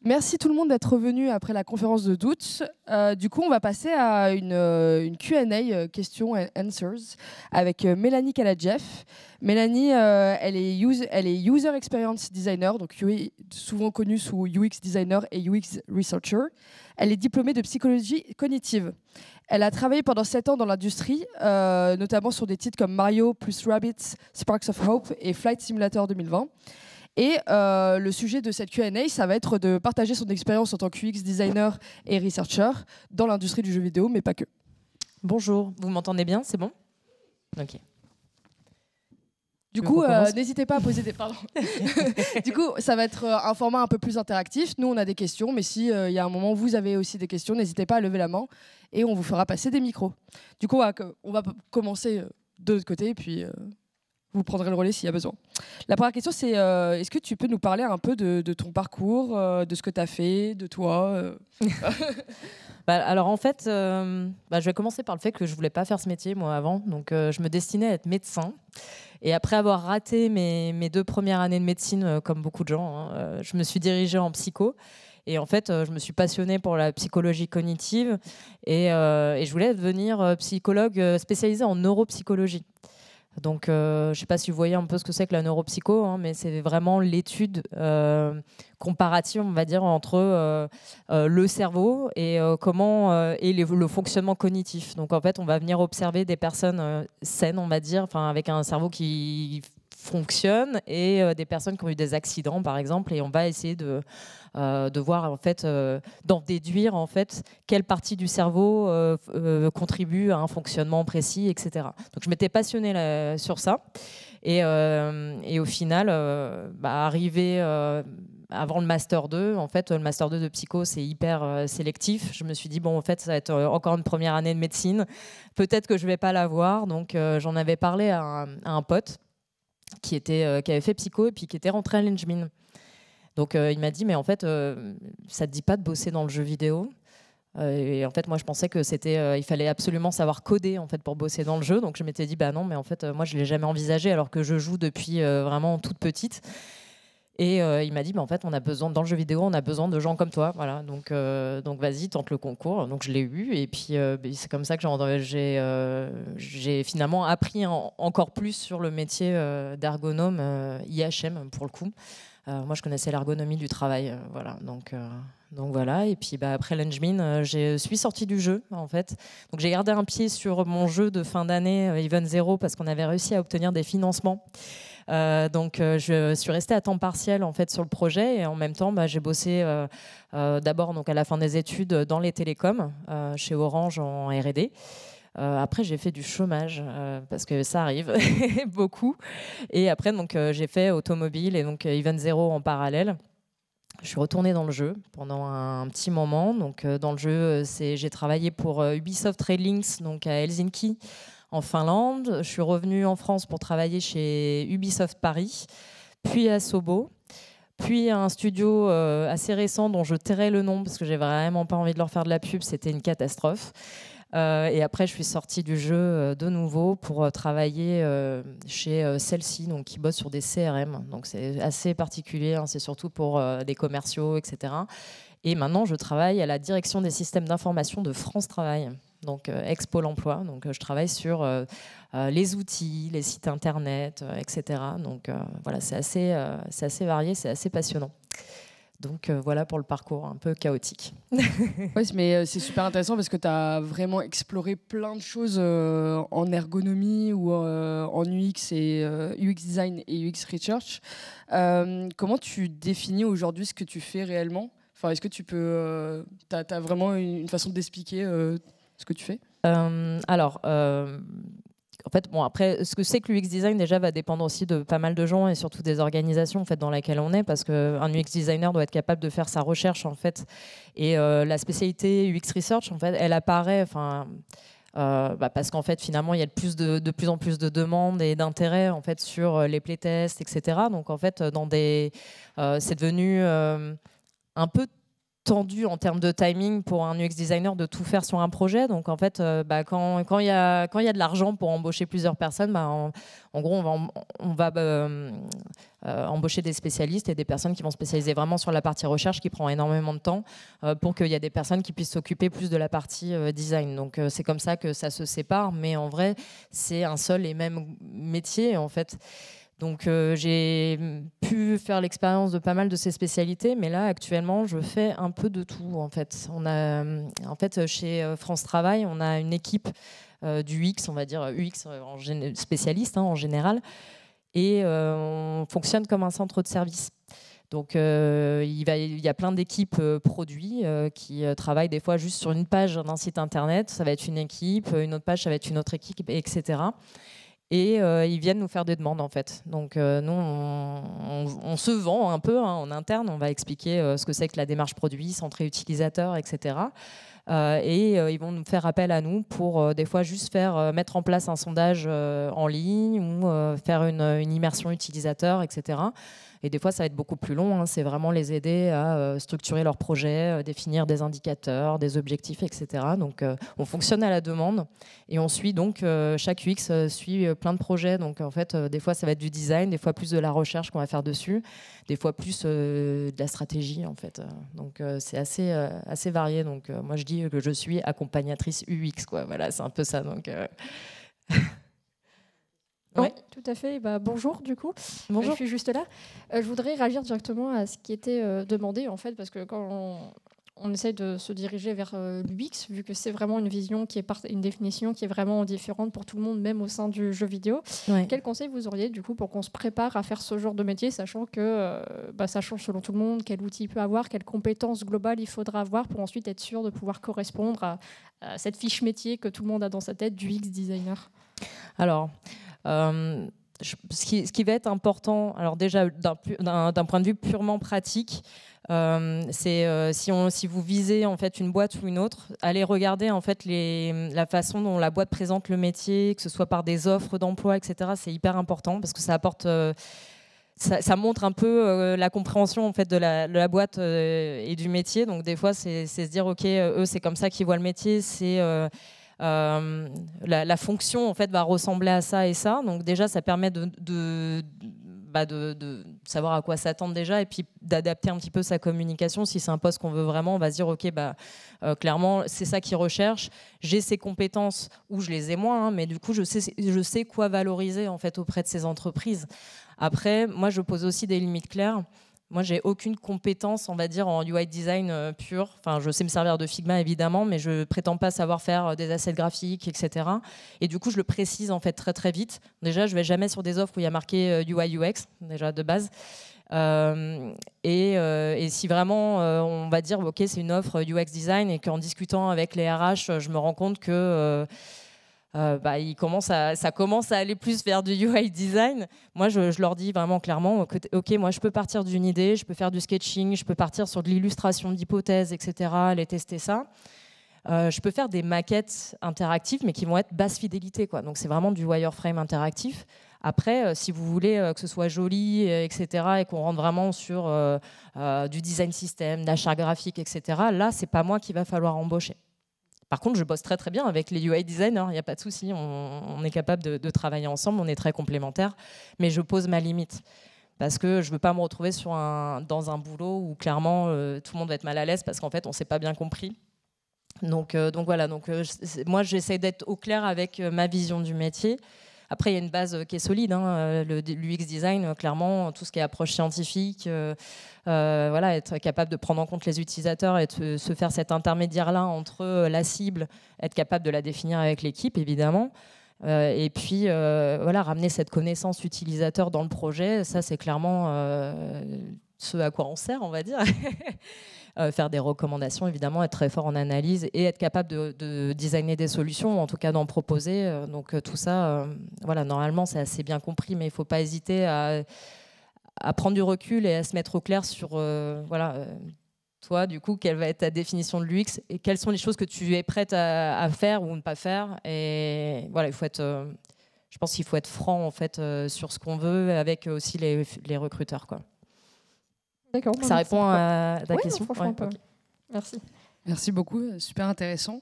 Merci tout le monde d'être revenu après la conférence de doute. Du coup, on va passer à une Q&A, questions and answers, avec Mélanie Kaladjeff. Mélanie, elle est User Experience Designer, donc souvent connue sous UX Designer et UX Researcher. Elle est diplômée de psychologie cognitive. Elle a travaillé pendant 7 ans dans l'industrie, notamment sur des titres comme Mario plus Rabbids, Sparks of Hope et Flight Simulator 2020. Et le sujet de cette Q&A, ça va être de partager son expérience en tant que UX designer et researcher dans l'industrie du jeu vidéo, mais pas que. Bonjour, vous m'entendez bien? C'est bon? Ok. Du coup, n'hésitez pas à poser des... Pardon. Du coup, ça va être un format un peu plus interactif. Nous, on a des questions, mais si y a un moment où vous avez aussi des questions, n'hésitez pas à lever la main et on vous fera passer des micros. Du coup, on va commencer de l'autre côté, et puis vous prendrez le relais s'il y a besoin. La première question, c'est est-ce que tu peux nous parler un peu de ton parcours, de ce que tu as fait, de toi Alors en fait, je vais commencer par le fait que je voulais pas faire ce métier moi avant, donc je me destinais à être médecin. Et après avoir raté mes 2 premières années de médecine, comme beaucoup de gens, je me suis dirigée en psycho. Et en fait, je me suis passionnée pour la psychologie cognitive et je voulais devenir psychologue spécialisée en neuropsychologie. Donc, je ne sais pas si vous voyez un peu ce que c'est que la neuropsycho, mais c'est vraiment l'étude comparative, on va dire, entre le cerveau et comment est le fonctionnement cognitif. Donc, en fait, on va venir observer des personnes saines, on va dire, avec un cerveau qui fonctionne et des personnes qui ont eu des accidents, par exemple, et on va essayer de voir, en fait, d'en déduire, en fait, quelle partie du cerveau contribue à un fonctionnement précis, etc. Donc, je m'étais passionnée sur ça. Et au final, arrivé avant le Master 2, en fait, le Master 2 de psycho, c'est hyper sélectif. Je me suis dit, bon, en fait, ça va être encore une première année de médecine. Peut-être que je ne vais pas l'avoir. Donc, j'en avais parlé à un pote qui avait fait psycho et puis qui était rentré à l'Engmin. Donc il m'a dit, mais en fait, ça te dit pas de bosser dans le jeu vidéo? Et en fait, moi, je pensais que il fallait absolument savoir coder en fait pour bosser dans le jeu. Donc je m'étais dit, bah non, mais en fait, moi, je l'ai jamais envisagé alors que je joue depuis vraiment toute petite. Et il m'a dit, bah, en fait, dans le jeu vidéo, on a besoin de gens comme toi. Voilà. Donc vas-y, tente le concours. Donc je l'ai eu. Et puis c'est comme ça que j'ai finalement appris encore plus sur le métier d'ergonome IHM pour le coup. Moi, je connaissais l'ergonomie du travail, voilà. Donc voilà. Et puis après l'Engmin, je suis sortie du jeu en fait. Donc j'ai gardé un pied sur mon jeu de fin d'année Even Zero parce qu'on avait réussi à obtenir des financements. Donc je suis restée à temps partiel en fait sur le projet et en même temps j'ai bossé d'abord donc à la fin des études dans les télécoms chez Orange en R&D. Après, j'ai fait du chômage parce que ça arrive beaucoup. Et après, donc, j'ai fait automobile et donc Even Zero en parallèle. Je suis retournée dans le jeu pendant un petit moment. Donc, dans le jeu, j'ai travaillé pour Ubisoft Trade Links, donc à Helsinki, en Finlande. Je suis revenue en France pour travailler chez Ubisoft Paris, puis à Sobo. Puis un studio assez récent dont je tairai le nom parce que j'ai vraiment pas envie de leur faire de la pub. C'était une catastrophe. Et après, je suis sortie du jeu de nouveau pour travailler chez Celle-ci, donc qui bosse sur des CRM. Donc c'est assez particulier, c'est surtout pour des commerciaux, etc. Et maintenant, je travaille à la direction des systèmes d'information de France Travail, donc ex-Pôle emploi. Donc je travaille sur les outils, les sites internet, etc. Donc voilà, c'est assez varié, c'est assez passionnant. Donc voilà pour le parcours un peu chaotique. Oui, mais c'est super intéressant parce que tu as vraiment exploré plein de choses en ergonomie ou en UX et UX design et UX research. Comment tu définis aujourd'hui ce que tu fais réellement? Enfin, est-ce que tu peux... t'as vraiment une façon d'expliquer ce que tu fais? En fait, bon, après, ce que c'est que l'UX design déjà va dépendre aussi de pas mal de gens et surtout des organisations en fait dans lesquelles on est, parce qu'un UX designer doit être capable de faire sa recherche en fait. Et la spécialité UX research en fait, elle apparaît, parce qu'en fait finalement il y a de plus en plus de demandes et d'intérêt en fait sur les playtests, etc. Donc en fait c'est devenu un peu tendu en termes de timing pour un UX designer de tout faire sur un projet. Donc en fait, quand il y a de l'argent pour embaucher plusieurs personnes, en gros on va embaucher des spécialistes et des personnes qui vont spécialiser vraiment sur la partie recherche qui prend énormément de temps pour qu'il y ait des personnes qui puissent s'occuper plus de la partie design. Donc c'est comme ça que ça se sépare, mais en vrai c'est un seul et même métier en fait. Donc j'ai pu faire l'expérience de pas mal de ces spécialités, mais là actuellement je fais un peu de tout en fait. On a en fait chez France Travail, on a une équipe du UX, on va dire UX spécialiste en général, et on fonctionne comme un centre de service. Donc il y a plein d'équipes produits qui travaillent des fois juste sur une page d'un site internet. Ça va être une équipe, une autre page ça va être une autre équipe, etc. Et ils viennent nous faire des demandes en fait. Donc nous, on se vend un peu en interne. On va expliquer ce que c'est que la démarche produit, centré utilisateur, etc. Ils vont nous faire appel à nous pour des fois juste mettre en place un sondage en ligne ou faire une immersion utilisateur, etc. Et des fois, ça va être beaucoup plus long. C'est vraiment les aider à structurer leur projet, définir des indicateurs, des objectifs, etc. Donc, on fonctionne à la demande et on suit donc chaque UX suit plein de projets. Donc, en fait, des fois, ça va être du design, des fois plus de la recherche qu'on va faire dessus, des fois plus de la stratégie, en fait. Donc, c'est assez varié. Donc, moi, je dis que je suis accompagnatrice UX, quoi. Voilà, c'est un peu ça. Donc. Oui, tout à fait. Bah, bonjour, du coup. Bonjour. Je suis juste là. Je voudrais réagir directement à ce qui était demandé, en fait, parce que quand on essaye de se diriger vers l'UX, vu que c'est vraiment une vision qui est une définition qui est vraiment différente pour tout le monde, même au sein du jeu vidéo. Ouais. Quel conseil vous auriez, du coup, pour qu'on se prépare à faire ce genre de métier, sachant que ça change selon tout le monde, quel outil il peut avoir, quelles compétences globales il faudra avoir pour ensuite être sûr de pouvoir correspondre à cette fiche métier que tout le monde a dans sa tête du UX designer? Alors, ce qui va être important, alors déjà d'un point de vue purement pratique, c'est si vous visez en fait une boîte ou une autre, allez regarder en fait la façon dont la boîte présente le métier, que ce soit par des offres d'emploi, etc. C'est hyper important parce que ça apporte ça montre un peu la compréhension en fait de la boîte et du métier. Donc des fois c'est se dire ok, eux c'est comme ça qu'ils voient le métier, c'est la fonction en fait va ressembler à ça et ça. Donc déjà ça permet de savoir à quoi s'attendre déjà et puis d'adapter un petit peu sa communication. Si c'est un poste qu'on veut vraiment, on va se dire ok clairement c'est ça qu'ils recherchent. J'ai ces compétences ou je les ai moins, mais du coup je sais quoi valoriser en fait auprès de ces entreprises. Après moi je pose aussi des limites claires. Moi, j'ai aucune compétence, on va dire, en UI design pur. Enfin, je sais me servir de Figma, évidemment, mais je prétends pas savoir faire des assets graphiques, etc. Et du coup, je le précise en fait très très vite. Déjà, je vais jamais sur des offres où il y a marqué UI UX, déjà de base. Et si vraiment, on va dire, ok, c'est une offre UX design, et qu'en discutant avec les RH, je me rends compte que ça commence à aller plus vers du UI design. Moi, je leur dis vraiment clairement que, ok, moi, je peux partir d'une idée, je peux faire du sketching, je peux partir sur de l'illustration d'hypothèses, etc., aller tester ça. Je peux faire des maquettes interactives, mais qui vont être basse fidélité, quoi. Donc, c'est vraiment du wireframe interactif. Après, si vous voulez que ce soit joli, etc., et qu'on rentre vraiment sur du design system, d'achat graphique, etc., là, c'est pas moi qu'il va falloir embaucher. Par contre, je bosse très très bien avec les UI designers, il n'y a pas de souci, on est capable de travailler ensemble, on est très complémentaires, mais je pose ma limite. Parce que je ne veux pas me retrouver dans un boulot où clairement tout le monde va être mal à l'aise parce qu'en fait on ne s'est pas bien compris. Donc voilà, moi j'essaie d'être au clair avec ma vision du métier. Après, il y a une base qui est solide, l'UX design, clairement, tout ce qui est approche scientifique, être capable de prendre en compte les utilisateurs et de se faire cet intermédiaire-là entre la cible, être capable de la définir avec l'équipe, évidemment. Et puis, ramener cette connaissance utilisateur dans le projet, ça, c'est clairement ce à quoi on sert, on va dire. Faire des recommandations, évidemment, être très fort en analyse et être capable de designer des solutions, ou en tout cas d'en proposer. Donc tout ça, normalement, c'est assez bien compris, mais il ne faut pas hésiter à prendre du recul et à se mettre au clair sur, toi, du coup, quelle va être ta définition de l'UX et quelles sont les choses que tu es prête à faire ou ne pas faire. Et voilà, il faut être, je pense qu'il faut être franc, en fait, sur ce qu'on veut avec aussi les recruteurs, quoi. D'accord. Ça répond à ta question. Franchement, okay. Merci. Merci beaucoup, super intéressant.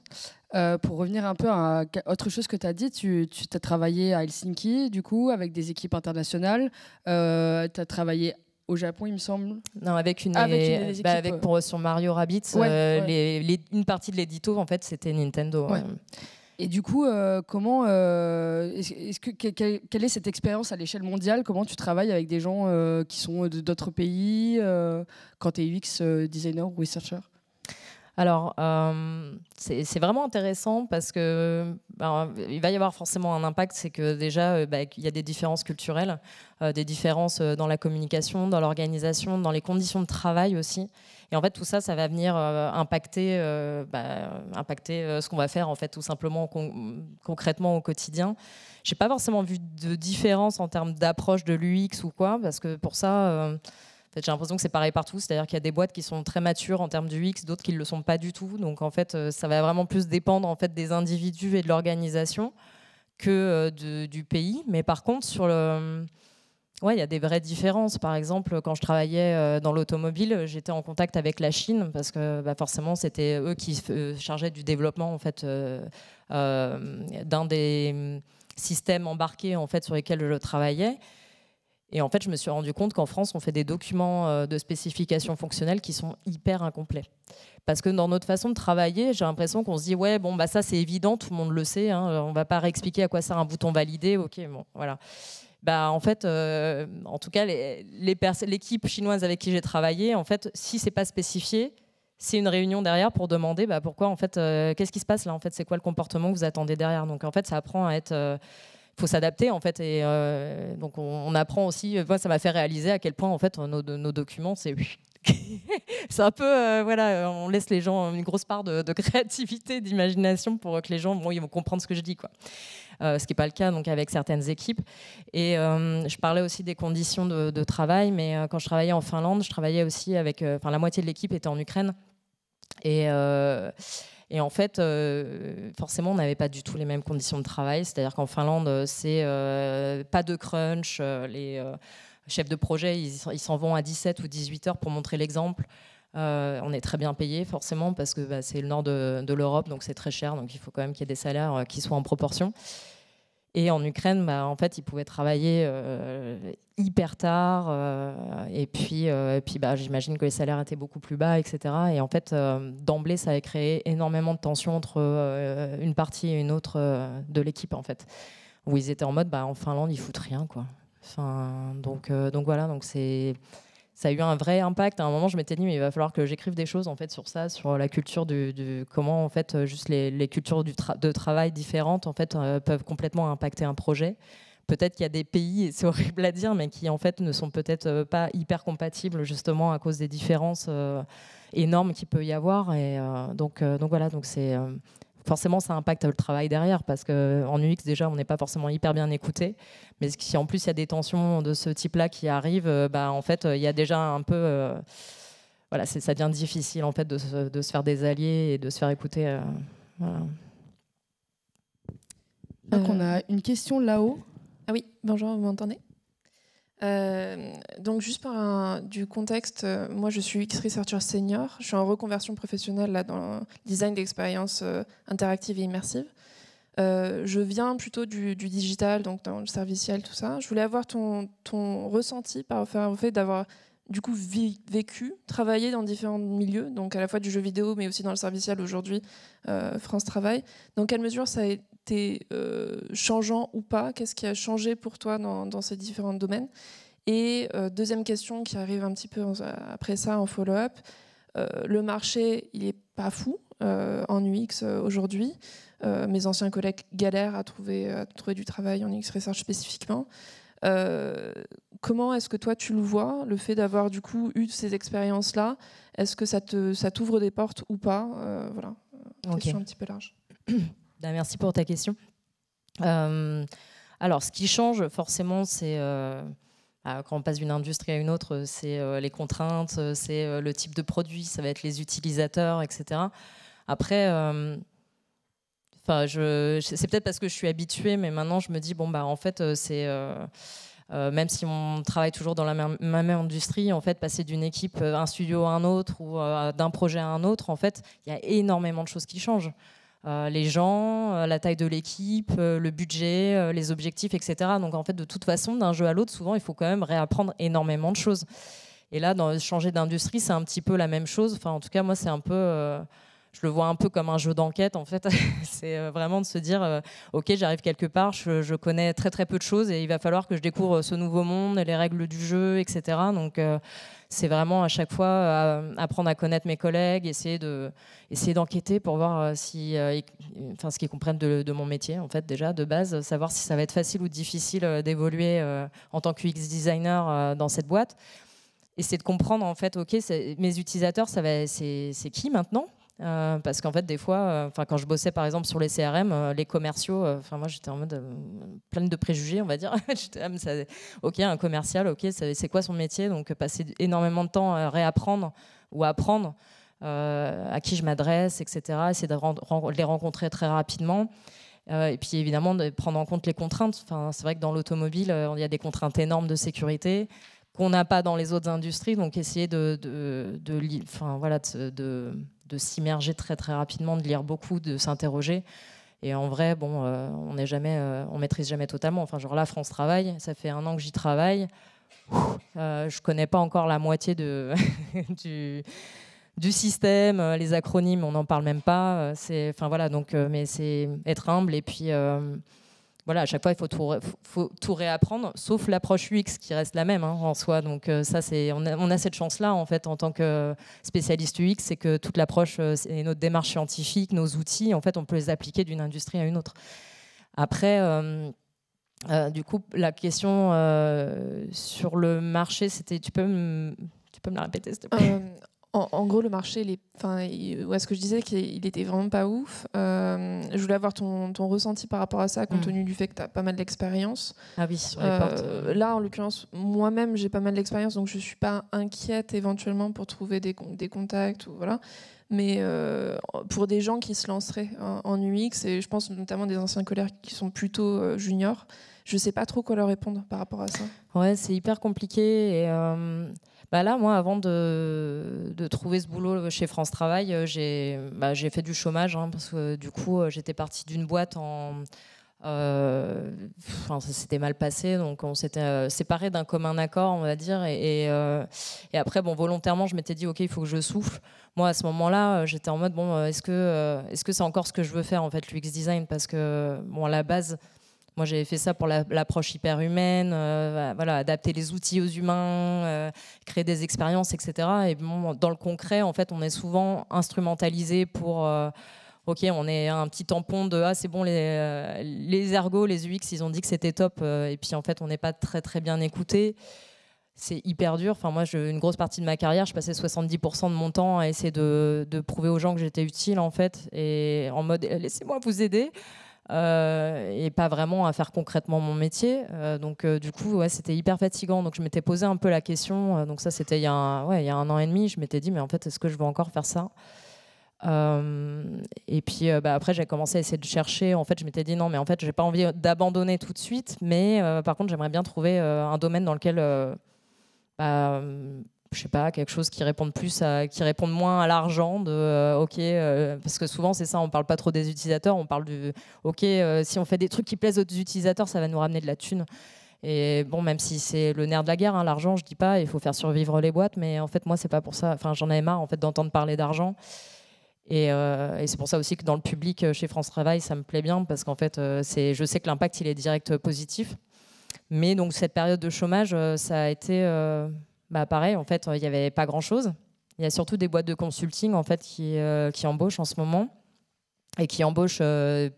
Pour revenir un peu à autre chose que tu as dit, tu as travaillé à Helsinki, du coup, avec des équipes internationales. Tu as travaillé au Japon, il me semble. Non, avec des équipes. sur Mario Rabbids, une partie de l'édito, en fait, c'était Nintendo. Ouais. Et du coup, comment quelle est cette expérience à l'échelle mondiale? Comment tu travailles avec des gens qui sont d'autres pays quand tu es UX designer ou researcher? Alors, c'est vraiment intéressant parce que il va y avoir forcément un impact. C'est que déjà, il y a des différences culturelles, des différences dans la communication, dans l'organisation, dans les conditions de travail aussi. Et en fait, tout ça, ça va venir impacter ce qu'on va faire, en fait, tout simplement, concrètement au quotidien. J'ai pas forcément vu de différence en termes d'approche de l'UX ou quoi, parce que pour ça, en fait, j'ai l'impression que c'est pareil partout. C'est-à-dire qu'il y a des boîtes qui sont très matures en termes de UX, d'autres qui ne le sont pas du tout. Donc, en fait, ça va vraiment plus dépendre en fait, des individus et de l'organisation que du pays. Mais par contre, il y a des vraies différences. Par exemple, quand je travaillais dans l'automobile, j'étais en contact avec la Chine parce que forcément, c'était eux qui se chargeaient du développement en fait, d'un des systèmes embarqués en fait, sur lesquels je travaillais. Et en fait, je me suis rendu compte qu'en France, on fait des documents de spécifications fonctionnelles qui sont hyper incomplets. Parce que dans notre façon de travailler, j'ai l'impression qu'on se dit ouais, bon, ça c'est évident, tout le monde le sait. On ne va pas réexpliquer à quoi sert un bouton validé. Ok, bon, voilà. En fait, en tout cas, l'équipe chinoise avec qui j'ai travaillé, en fait, si c'est pas spécifié, c'est une réunion derrière pour demander pourquoi, en fait, qu'est-ce qui se passe là, en fait, c'est quoi le comportement que vous attendez derrière. Donc, en fait, ça apprend à être faut s'adapter en fait et donc on apprend aussi. Moi, ça m'a fait réaliser à quel point en fait nos documents c'est c'est un peu on laisse les gens une grosse part de créativité, d'imagination pour que les gens ils vont comprendre ce que je dis quoi. Ce qui n'est pas le cas donc avec certaines équipes. Et je parlais aussi des conditions de travail, mais quand je travaillais en Finlande, je travaillais aussi avec la moitié de l'équipe était en Ukraine et en fait, forcément, on n'avait pas du tout les mêmes conditions de travail. C'est-à-dire qu'en Finlande, c'est pas de crunch. Les chefs de projet, ils s'en vont à 17 ou 18 heures pour montrer l'exemple. On est très bien payé, forcément, parce que c'est le nord de l'Europe, donc c'est très cher. Donc il faut quand même qu'il y ait des salaires qui soient en proportion. Et en Ukraine, en fait, ils pouvaient travailler hyper tard. Et puis j'imagine que les salaires étaient beaucoup plus bas, etc. Et en fait, d'emblée, ça a créé énormément de tensions entre une partie et une autre de l'équipe, en fait. Où ils étaient en mode, en Finlande, ils foutent rien, quoi. Donc voilà, donc ça a eu un vrai impact. À un moment, je m'étais dit, mais il va falloir que j'écrive des choses en fait sur ça, sur la culture comment en fait juste les cultures de travail différentes en fait peuvent complètement impacter un projet. Peut-être qu'il y a des pays, et c'est horrible à dire, mais qui en fait ne sont peut-être pas hyper compatibles justement à cause des différences énormes qu'il peut y avoir. Et donc voilà, donc c'est forcément, ça impacte le travail derrière parce qu'en UX, déjà, on n'est pas forcément hyper bien écouté. Mais si en plus, il y a des tensions de ce type-là qui arrivent, en fait, il y a déjà un peu... ça devient difficile en fait, de se faire des alliés et de se faire écouter. Voilà. Donc, on a une question là-haut. Ah oui, bonjour, vous m'entendez ? Donc juste du contexte, moi je suis UX Researcher Senior, je suis en reconversion professionnelle là, dans le design d'expériences interactives et immersives. Je viens plutôt du digital, donc dans le serviciel, tout ça. Je voulais avoir ton ressenti par rapport au fait d'avoir du coup vécu, travaillé dans différents milieux, donc à la fois du jeu vidéo mais aussi dans le serviciel aujourd'hui, France Travail. Dans quelle mesure ça a été changeant ou pas? Qu'est-ce qui a changé pour toi dans ces différents domaines? Et deuxième question qui arrive un petit peu après ça en follow-up, le marché il est pas fou en UX aujourd'hui. Mes anciens collègues galèrent à trouver du travail en UX Research spécifiquement. Comment est-ce que toi tu le vois, le fait d'avoir du coup eu ces expériences-là? Est-ce que ça t'ouvre des portes ou pas? Voilà, question un petit peu large. Merci pour ta question. Alors, ce qui change forcément, c'est quand on passe d'une industrie à une autre, c'est les contraintes, c'est le type de produit, ça va être les utilisateurs, etc. Après, c'est peut-être parce que je suis habituée, mais maintenant je me dis en fait c'est même si on travaille toujours dans la même industrie, en fait, passer d'une équipe, un studio à un autre ou d'un projet à un autre, en fait, il y a énormément de choses qui changent. Les gens, la taille de l'équipe, le budget, les objectifs, etc. Donc en fait, de toute façon, d'un jeu à l'autre, souvent, il faut quand même réapprendre énormément de choses. Et là, changer d'industrie, c'est un petit peu la même chose. Enfin, en tout cas, moi, c'est un peu... je le vois un peu comme un jeu d'enquête, en fait. C'est vraiment de se dire, OK, j'arrive quelque part, je connais très, très peu de choses et il va falloir que je découvre ce nouveau monde, les règles du jeu, etc. Donc, c'est vraiment à chaque fois apprendre à connaître mes collègues, essayer d'enquêter pour voir ce qu'ils comprennent de mon métier, en fait, déjà, de base, savoir si ça va être facile ou difficile d'évoluer en tant que UX designer dans cette boîte. Essayer de comprendre, en fait, OK, mes utilisateurs, c'est qui maintenant ? Parce qu'en fait, des fois, quand je bossais par exemple sur les CRM, les commerciaux, moi j'étais en mode pleine de préjugés, on va dire. OK, un commercial, OK, c'est quoi son métier? Donc passer énormément de temps à réapprendre ou à apprendre à qui je m'adresse, etc. Essayer de les rencontrer très rapidement. Et puis évidemment, de prendre en compte les contraintes. C'est vrai que dans l'automobile, il y a des contraintes énormes de sécurité qu'on n'a pas dans les autres industries. Donc essayer de s'immerger très très rapidement, de lire beaucoup, de s'interroger. Et en vrai, on maîtrise jamais totalement. Enfin, genre là, France Travail, ça fait 1 an que j'y travaille. Je connais pas encore la moitié du système, les acronymes, on n'en parle même pas. Mais c'est être humble et puis à chaque fois, il faut tout réapprendre, sauf l'approche UX qui reste la même en soi. Donc on a cette chance-là en fait en tant que spécialiste UX, c'est que toute l'approche et notre démarche scientifique, nos outils, en fait, on peut les appliquer d'une industrie à une autre. Après, du coup, la question sur le marché, c'était, tu peux me la répéter, s'il te plaît? En gros, le marché, ce que je disais qu'il était vraiment pas ouf. Je voulais avoir ton ressenti par rapport à ça, compte tenu du fait que tu as pas mal d'expérience. Ah oui, sur les portes. Là, en l'occurrence, moi-même, j'ai pas mal d'expérience, donc je suis pas inquiète éventuellement pour trouver des contacts. Voilà. Mais pour des gens qui se lanceraient en UX, et je pense notamment des anciens collègues qui sont plutôt juniors, je sais pas trop quoi leur répondre par rapport à ça. Ouais, c'est hyper compliqué. Et là, moi, avant de trouver ce boulot chez France Travail, j'ai fait du chômage parce que du coup, j'étais partie d'une boîte ça s'était mal passé, donc on s'était séparés d'un commun accord, on va dire. Et après, volontairement, je m'étais dit, OK, il faut que je souffle. Moi, à ce moment-là, j'étais en mode, est-ce que c'est encore ce que je veux faire, en fait, l'UX design? Parce que, à la base, moi, j'avais fait ça pour l'approche hyper humaine, adapter les outils aux humains, créer des expériences, etc. Et dans le concret, en fait, on est souvent instrumentalisé pour... OK, on est un petit tampon de c'est bon, les ergos, les UX, ils ont dit que c'était top. Et puis, en fait, on n'est pas très, très bien écouté. C'est hyper dur. Enfin, moi, une grosse partie de ma carrière, je passais 70% de mon temps à essayer de prouver aux gens que j'étais utile, en fait, et en mode laissez-moi vous aider. Et pas vraiment à faire concrètement mon métier. Donc du coup, c'était hyper fatigant. Donc je m'étais posé un peu la question. Donc ça, c'était il y a 1 an et demi. Je m'étais dit, mais en fait, est-ce que je veux encore faire ça? Et puis après, j'ai commencé à essayer de chercher. En fait, je m'étais dit, non, mais en fait, j'ai pas envie d'abandonner tout de suite. Mais par contre, j'aimerais bien trouver un domaine dans lequel... je sais pas, quelque chose qui réponde moins à l'argent, parce que souvent c'est ça, on parle pas trop des utilisateurs, on parle si on fait des trucs qui plaisent aux utilisateurs, ça va nous ramener de la thune. Et même si c'est le nerf de la guerre, l'argent, je dis pas, il faut faire survivre les boîtes, mais en fait moi c'est pas pour ça. Enfin, j'en avais marre en fait d'entendre parler d'argent. Et c'est pour ça aussi que dans le public chez France Travail, ça me plaît bien, parce qu'en fait je sais que l'impact il est direct positif. Mais donc cette période de chômage, ça a été pareil, en fait, il n'y avait pas grand-chose. Il y a surtout des boîtes de consulting en fait, qui embauchent en ce moment, et qui embauchent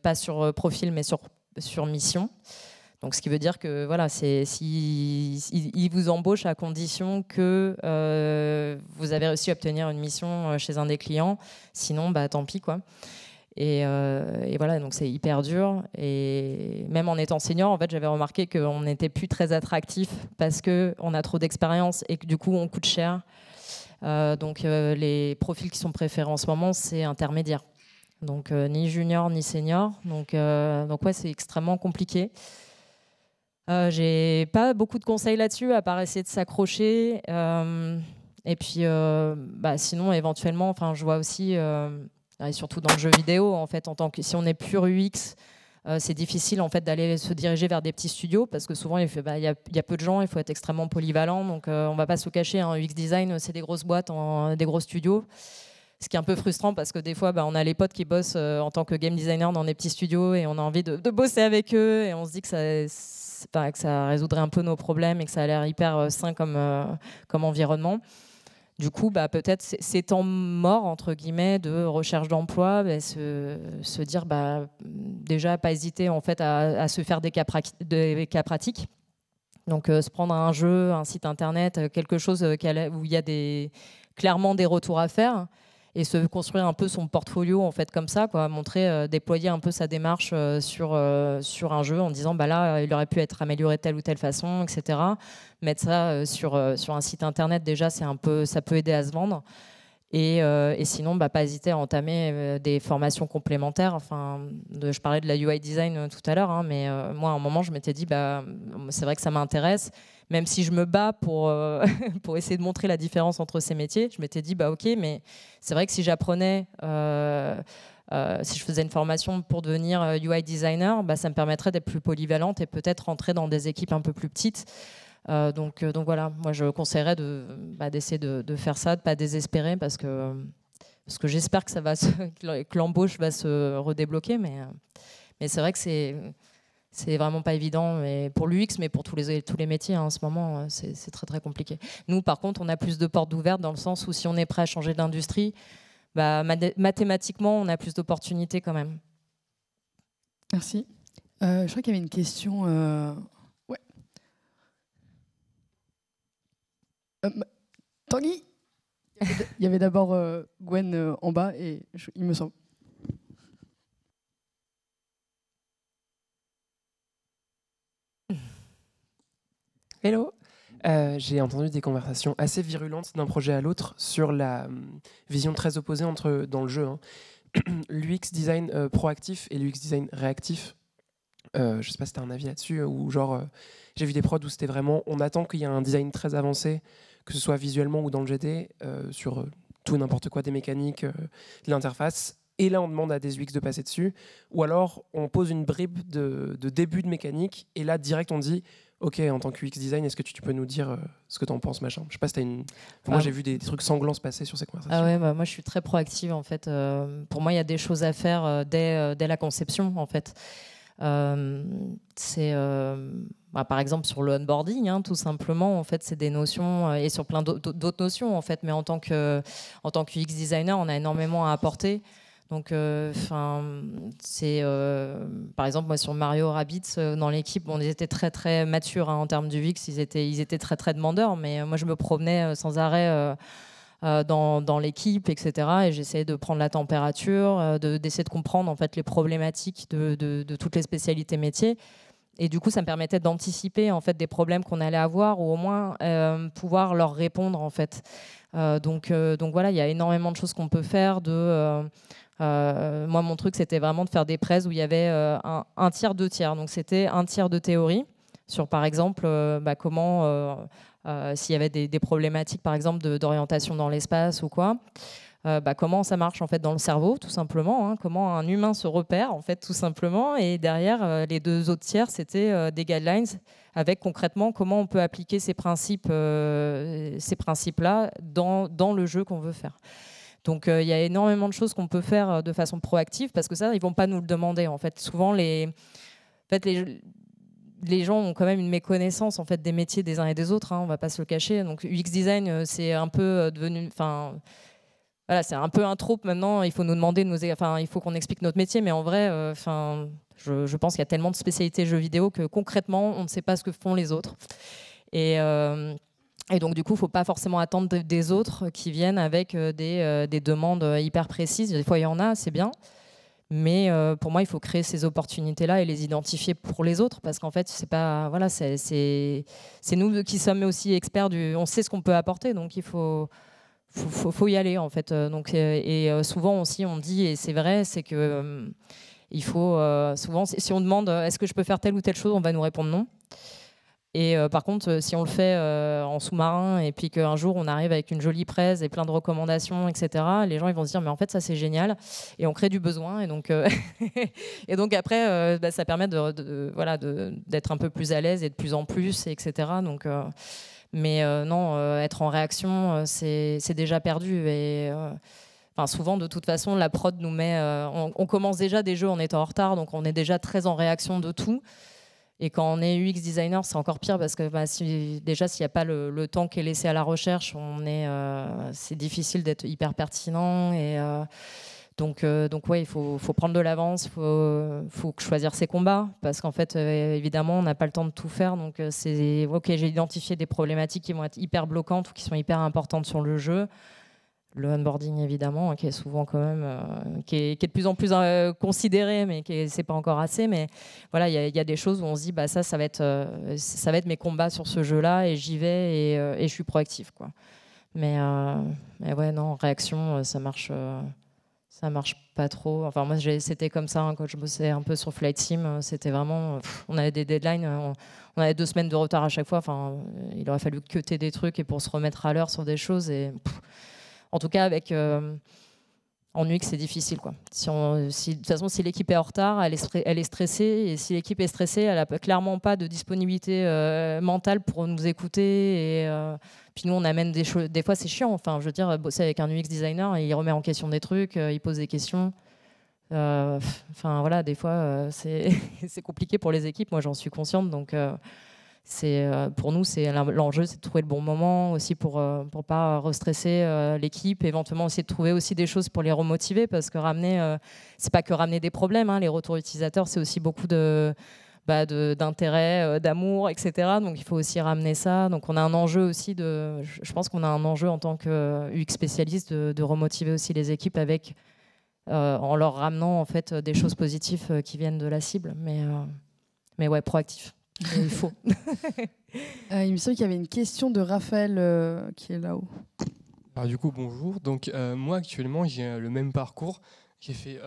pas sur profil, mais sur mission. Donc, ce qui veut dire que ils vous embauchent à condition que vous avez réussi à obtenir une mission chez un des clients. Sinon, tant pis, quoi. Et voilà, donc c'est hyper dur. Et même en étant senior, en fait, j'avais remarqué qu'on n'était plus très attractif parce qu'on a trop d'expérience et que du coup, on coûte cher. Donc les profils qui sont préférés en ce moment, c'est intermédiaire. Donc ni junior ni senior. Donc ouais, c'est extrêmement compliqué. J'ai pas beaucoup de conseils là-dessus, à part essayer de s'accrocher. Et puis, sinon, éventuellement, je vois aussi, et surtout dans le jeu vidéo, en fait, si on est pur UX, c'est difficile en fait d'aller se diriger vers des petits studios parce que souvent il y a peu de gens, il faut être extrêmement polyvalent. Donc, on va pas se le cacher, hein, UX design, c'est des grosses boîtes, des gros studios. Ce qui est un peu frustrant parce que des fois, on a les potes qui bossent en tant que game designer dans des petits studios et on a envie de bosser avec eux et on se dit que ça résoudrait un peu nos problèmes et que ça a l'air hyper sain comme environnement. Du coup, peut-être ces temps morts, entre guillemets, de recherche d'emploi, se dire déjà pas hésiter en fait, à se faire des cas pratiques. Donc, se prendre un jeu, un site internet, quelque chose où il y a clairement des retours à faire et se construire un peu son portfolio en fait comme ça, quoi, déployer un peu sa démarche sur un jeu en disant là il aurait pu être amélioré de telle ou telle façon, etc. Mettre ça sur un site internet déjà ça peut aider à se vendre et sinon pas hésiter à entamer des formations complémentaires. Je parlais de la UI design tout à l'heure, hein, mais moi à un moment je m'étais dit c'est vrai que ça m'intéresse. Même si je me bats pour essayer de montrer la différence entre ces métiers, je m'étais dit, ok, mais c'est vrai que si j'apprenais, si je faisais une formation pour devenir UI designer, ça me permettrait d'être plus polyvalente et peut-être rentrer dans des équipes un peu plus petites. Donc voilà, moi je conseillerais d'essayer de faire ça, de ne pas désespérer parce que j'espère que l'embauche va se redébloquer, mais c'est vrai que c'est vraiment pas évident pour l'UX, mais pour tous les métiers, hein, en ce moment, c'est très très compliqué. Nous, par contre, on a plus de portes ouvertes dans le sens où si on est prêt à changer d'industrie, mathématiquement, on a plus d'opportunités quand même. Merci. Je crois qu'il y avait une question. Ouais. Tanguy. Il y avait d'abord Gwen en bas, et il me semble. Hello. J'ai entendu des conversations assez virulentes d'un projet à l'autre sur la vision très opposée dans le jeu, hein. L'UX design proactif et l'UX design réactif. Je sais pas si tu as un avis là-dessus, ou j'ai vu des prods où c'était vraiment on attend qu'il y ait un design très avancé, que ce soit visuellement ou dans le GD, sur tout n'importe quoi, des mécaniques, de l'interface. Et là, on demande à des UX de passer dessus. Ou alors, on pose une bribe de début de mécanique. Et là, direct, on dit ok, en tant que UX design, est-ce que tu peux nous dire ce que tu en penses, machin. Je sais pas si tu as une... Moi, j'ai vu des trucs sanglants se passer sur ces conversations. Ah ouais, moi, je suis très proactive, en fait. Pour moi, il y a des choses à faire dès la conception, en fait. Par exemple, sur le onboarding, hein, tout simplement, en fait, c'est des notions, et sur plein d'autres notions, en fait. Mais en tant que UX designer, on a énormément à apporter. Donc, par exemple, moi sur Mario Rabbids, dans l'équipe, ils étaient très très matures, hein, en termes du UX, ils étaient très très demandeurs, mais moi je me promenais sans arrêt dans l'équipe, etc. Et j'essayais de prendre la température, d'essayer de comprendre en fait les problématiques de toutes les spécialités métiers. Et du coup, ça me permettait d'anticiper en fait des problèmes qu'on allait avoir, ou au moins pouvoir leur répondre en fait. Donc voilà, il y a énormément de choses qu'on peut faire. Moi, mon truc, c'était vraiment de faire des prêts où il y avait un tiers, 2 tiers. Donc, c'était un tiers de théorie sur, par exemple, comment, s'il y avait des problématiques, par exemple, d'orientation dans l'espace ou quoi, comment ça marche en fait dans le cerveau, tout simplement, hein, comment un humain se repère, en fait, tout simplement. Et derrière, les 2 autres tiers, c'était des guidelines avec concrètement comment on peut appliquer ces principes-là dans le jeu qu'on veut faire. Donc, il y a énormément de choses qu'on peut faire de façon proactive parce que ça, ils ne vont pas nous le demander. En fait, souvent, les gens ont quand même une méconnaissance en fait, des métiers des uns et des autres, hein, on ne va pas se le cacher. Donc, UX design, c'est un peu devenu... Voilà, c'est un peu un trope maintenant. Il faut nous demander, il faut qu'on explique notre métier. Mais en vrai, je pense qu'il y a tellement de spécialités jeux vidéo que concrètement, on ne sait pas ce que font les autres. Et donc, du coup, il ne faut pas forcément attendre des autres qui viennent avec des demandes hyper précises. Des fois, il y en a, c'est bien. Mais pour moi, il faut créer ces opportunités-là et les identifier pour les autres. Parce qu'en fait, c'est nous qui sommes aussi experts. On sait ce qu'on peut apporter. Donc, il faut y aller, en fait. Souvent aussi, on dit, et c'est vrai, c'est que il faut souvent, si on demande est-ce que je peux faire telle ou telle chose, on va nous répondre non. Et par contre, si on le fait en sous-marin et puis qu'un jour on arrive avec une jolie presse et plein de recommandations, etc., les gens ils vont se dire mais en fait ça c'est génial et on crée du besoin et donc et donc après ça permet d'être un peu plus à l'aise et de plus en plus, etc. Donc mais non, être en réaction c'est déjà perdu et enfin, souvent, de toute façon, la prod nous met. On commence déjà des jeux en étant en retard, donc on est déjà très en réaction de tout. Et quand on est UX designer, c'est encore pire parce que déjà, s'il n'y a pas le temps qui est laissé à la recherche, c'est difficile d'être hyper pertinent. Et donc ouais, il faut prendre de l'avance, faut choisir ses combats parce qu'en fait, évidemment, on n'a pas le temps de tout faire. Donc c'est ok, j'ai identifié des problématiques qui vont être hyper bloquantes ou qui sont hyper importantes sur le jeu. Le onboarding évidemment qui est souvent quand même qui est de plus en plus considéré mais c'est pas encore assez, mais voilà, il y a des choses où on se dit bah ça va être mes combats sur ce jeu là et j'y vais et je suis proactif quoi. Mais ouais non, réaction ça marche pas trop. Enfin moi c'était comme ça quand je bossais un peu sur Flight Sim, c'était vraiment on avait des deadlines, on avait 2 semaines de retard à chaque fois, enfin il aurait fallu cutter des trucs et pour se remettre à l'heure sur des choses et en tout cas, en UX, c'est difficile, quoi. De toute façon, si l'équipe est en retard, elle est stressée. Et si l'équipe est stressée, elle n'a clairement pas de disponibilité mentale pour nous écouter. Et puis nous, on amène des choses. Des fois, c'est chiant. Enfin, je veux dire, bosser avec un UX designer, il remet en question des trucs, il pose des questions. Enfin, voilà, des fois, c'est compliqué pour les équipes. Moi, j'en suis consciente. Donc, pour nous, l'enjeu, c'est de trouver le bon moment aussi pour pas restresser l'équipe, éventuellement aussi de trouver aussi des choses pour les remotiver parce que c'est pas que ramener des problèmes, hein, les retours utilisateurs, c'est aussi beaucoup d'intérêt, d'amour, etc. Donc il faut aussi ramener ça. Donc on a un enjeu aussi je pense qu'on a un enjeu en tant que UX spécialiste de remotiver aussi les équipes avec en leur ramenant en fait des choses positives qui viennent de la cible, mais ouais, proactif. Il faut. Il me semble qu'il y avait une question de Raphaël qui est là-haut. Alors du coup, bonjour. Donc moi actuellement, j'ai le même parcours. J'ai fait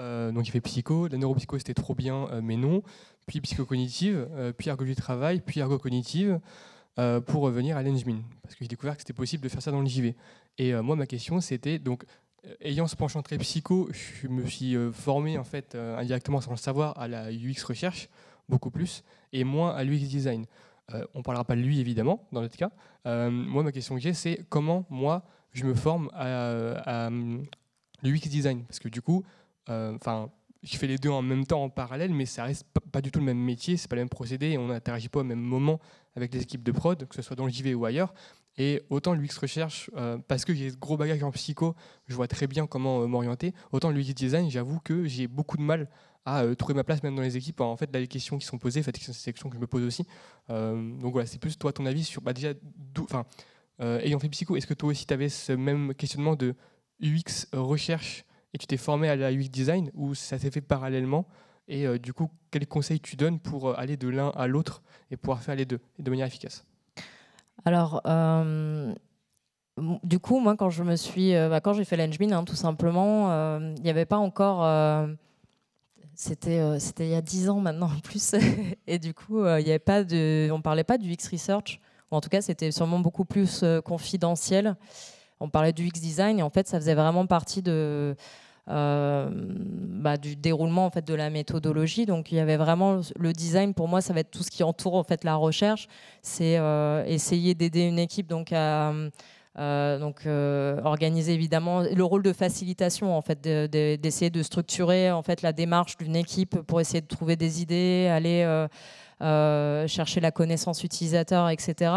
psycho. La neuropsycho, c'était trop bien, mais non. Puis psychocognitive, puis ergo du travail, puis ergo-cognitive, pour revenir à l'engmin. Parce que j'ai découvert que c'était possible de faire ça dans le JV. Et moi, ma question, c'était donc ayant ce penchant très psycho, je me suis formé en fait indirectement sans le savoir à la UX recherche, beaucoup plus, et moins à l'UX design. On ne parlera pas de lui évidemment dans notre cas. Moi, ma question que j'ai, c'est comment moi je me forme à l'UX design, parce que du coup, je fais les deux en même temps en parallèle, mais ça reste pas du tout le même métier, c'est pas le même procédé, et on n'interagit pas au même moment avec les équipes de prod, que ce soit dans le JV ou ailleurs. Et autant l'UX recherche, parce que j'ai ce gros bagage en psycho, je vois très bien comment m'orienter, autant l'UX design, j'avoue que j'ai beaucoup de mal à trouver ma place même dans les équipes. En fait, là, les questions qui sont posées, c'est des questions que je me pose aussi. Donc voilà, c'est plus toi ton avis sur déjà, ayant fait psycho, est-ce que toi aussi tu avais ce même questionnement de UX recherche et tu t'es formé à la UX design ou ça s'est fait parallèlement? Et du coup, quels conseils tu donnes pour aller de l'un à l'autre et pouvoir faire les deux et de manière efficace? Alors, du coup, moi, quand j'ai fait l'engmin, hein, tout simplement, il n'y avait pas encore... C'était il y a 10 ans maintenant en plus. Et du coup, on ne parlait pas du UX research, ou en tout cas, c'était sûrement beaucoup plus confidentiel. On parlait du UX design, et en fait, ça faisait vraiment partie du déroulement en fait, de la méthodologie. Donc, il y avait vraiment le design, pour moi, ça va être tout ce qui entoure en fait, la recherche. C'est essayer d'aider une équipe donc, à... organiser évidemment le rôle de facilitation en fait, d'essayer de structurer en fait la démarche d'une équipe pour essayer de trouver des idées, aller chercher la connaissance utilisateur, etc.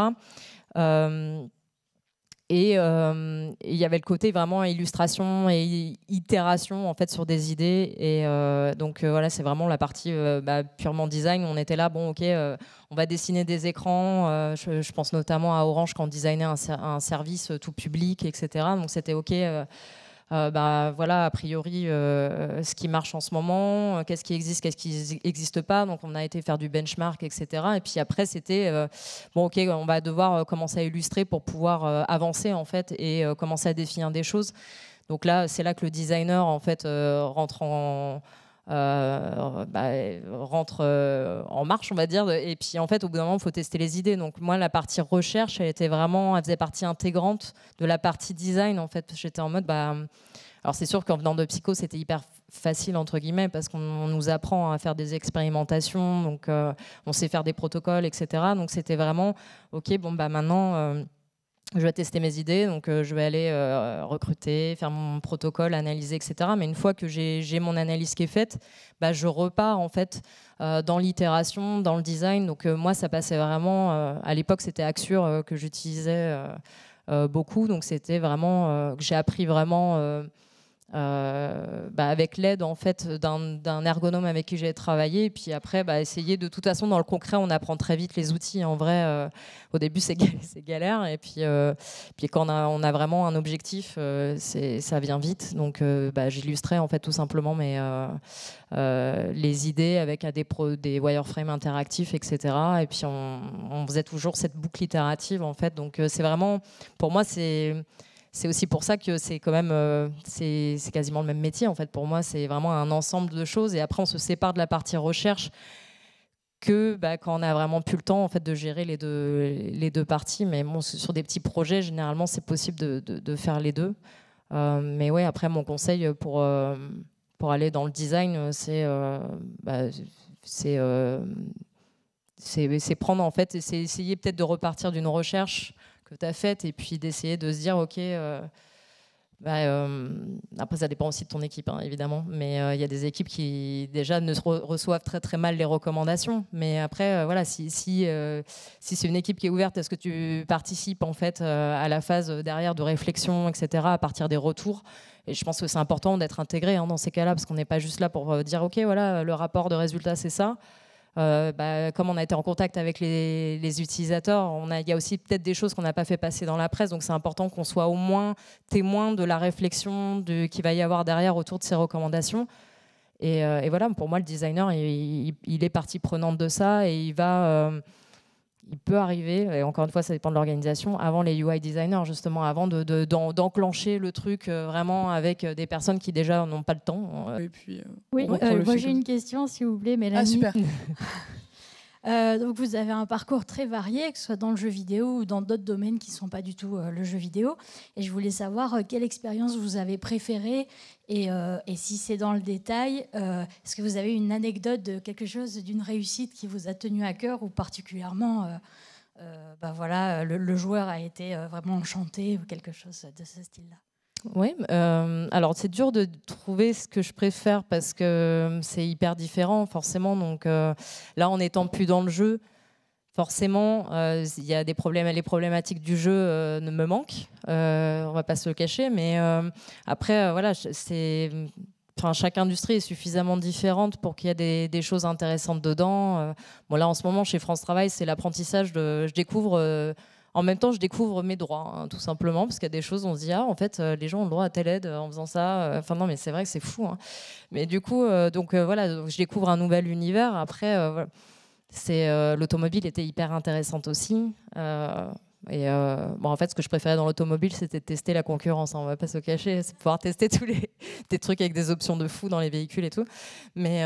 Et il y avait le côté vraiment illustration et itération en fait sur des idées. Et voilà, c'est vraiment la partie purement design. On était là, bon, ok, on va dessiner des écrans. Je pense notamment à Orange quand on designait un service tout public, etc. Donc c'était ok. Voilà, a priori, ce qui marche en ce moment, qu'est-ce qui existe, qu'est-ce qui n'existe pas. Donc, on a été faire du benchmark, etc. Et puis après, c'était, bon, OK, on va devoir commencer à illustrer pour pouvoir avancer, en fait, et commencer à définir des choses. Donc là, c'est là que le designer, en fait, rentre rentre en marche, on va dire. Et puis en fait, au bout d'un moment, il faut tester les idées. Donc moi, la partie recherche, elle faisait partie intégrante de la partie design. En fait, j'étais en mode, alors c'est sûr qu'en venant de psycho, c'était hyper facile entre guillemets parce qu'on nous apprend à faire des expérimentations, donc on sait faire des protocoles, etc. Donc c'était vraiment ok. Bon maintenant. Je vais tester mes idées, donc je vais aller recruter, faire mon protocole, analyser, etc. Mais une fois que j'ai mon analyse qui est faite, je repars en fait dans l'itération, dans le design. Donc moi, ça passait vraiment. À l'époque, c'était Axure que j'utilisais beaucoup, donc c'était vraiment que j'ai appris vraiment. Avec l'aide en fait d'un ergonome avec qui j'ai travaillé, et puis après essayer de toute façon dans le concret on apprend très vite les outils en vrai. Au début c'est galère, et puis quand on a vraiment un objectif ça vient vite, donc j'illustrais en fait tout simplement les idées avec des wireframes interactifs, etc. Et puis on faisait toujours cette boucle itérative en fait, donc c'est vraiment pour moi c'est aussi pour ça que c'est quand même c'est quasiment le même métier en fait. Pour moi, c'est vraiment un ensemble de choses, et après on se sépare de la partie recherche que quand on a vraiment plus le temps en fait de gérer les deux parties. Mais bon, sur des petits projets, généralement, c'est possible de faire les deux. Mais ouais, après mon conseil pour aller dans le design, c'est prendre en fait, c'est essayer peut-être de repartir d'une recherche que tu as faite, et puis d'essayer de se dire ok, après ça dépend aussi de ton équipe évidemment, mais il y a des équipes qui déjà ne reçoivent très très mal les recommandations, mais après voilà, si c'est une équipe qui est ouverte, est-ce que tu participes en fait à la phase derrière de réflexion, etc., à partir des retours. Et je pense que c'est important d'être intégré dans ces cas-là, parce qu'on n'est pas juste là pour dire ok voilà, le rapport de résultat c'est ça. Comme on a été en contact avec les utilisateurs, il y a aussi peut-être des choses qu'on n'a pas fait passer dans la presse, donc c'est important qu'on soit au moins témoin de la réflexion qu'il va y avoir derrière autour de ces recommandations. Et voilà, pour moi, le designer, il est partie prenante de ça, et il peut arriver, et encore une fois, ça dépend de l'organisation, avant les UI designers, justement, avant d'enclencher le truc vraiment avec des personnes qui déjà n'ont pas le temps. Et puis, oui, moi j'ai une question, s'il vous plaît, Mélanie. Ah, super. Donc vous avez un parcours très varié, que ce soit dans le jeu vidéo ou dans d'autres domaines qui ne sont pas du tout le jeu vidéo. Et je voulais savoir quelle expérience vous avez préférée, et si c'est dans le détail, est-ce que vous avez une anecdote de quelque chose, d'une réussite qui vous a tenu à cœur, ou particulièrement le joueur a été vraiment enchanté, ou quelque chose de ce style-là? Oui, alors c'est dur de trouver ce que je préfère, parce que c'est hyper différent forcément. Donc là, en étant plus dans le jeu, forcément, il y a des problèmes. Les problématiques du jeu ne me manquent, on va pas se le cacher. Mais après, voilà, chaque industrie est suffisamment différente pour qu'il y ait des choses intéressantes dedans. Bon, là, en ce moment, chez France Travail, c'est l'apprentissage je découvre. En même temps, je découvre mes droits, tout simplement, parce qu'il y a des choses, on se dit, en fait, les gens ont le droit à telle aide en faisant ça. Enfin, non, mais c'est vrai que c'est fou. Mais du coup, voilà, je découvre un nouvel univers. Après, l'automobile était hyper intéressante aussi. En fait, ce que je préférais dans l'automobile, c'était de tester la concurrence. On va pas se cacher, c'est pouvoir tester des trucs avec des options de fou dans les véhicules et tout. Mais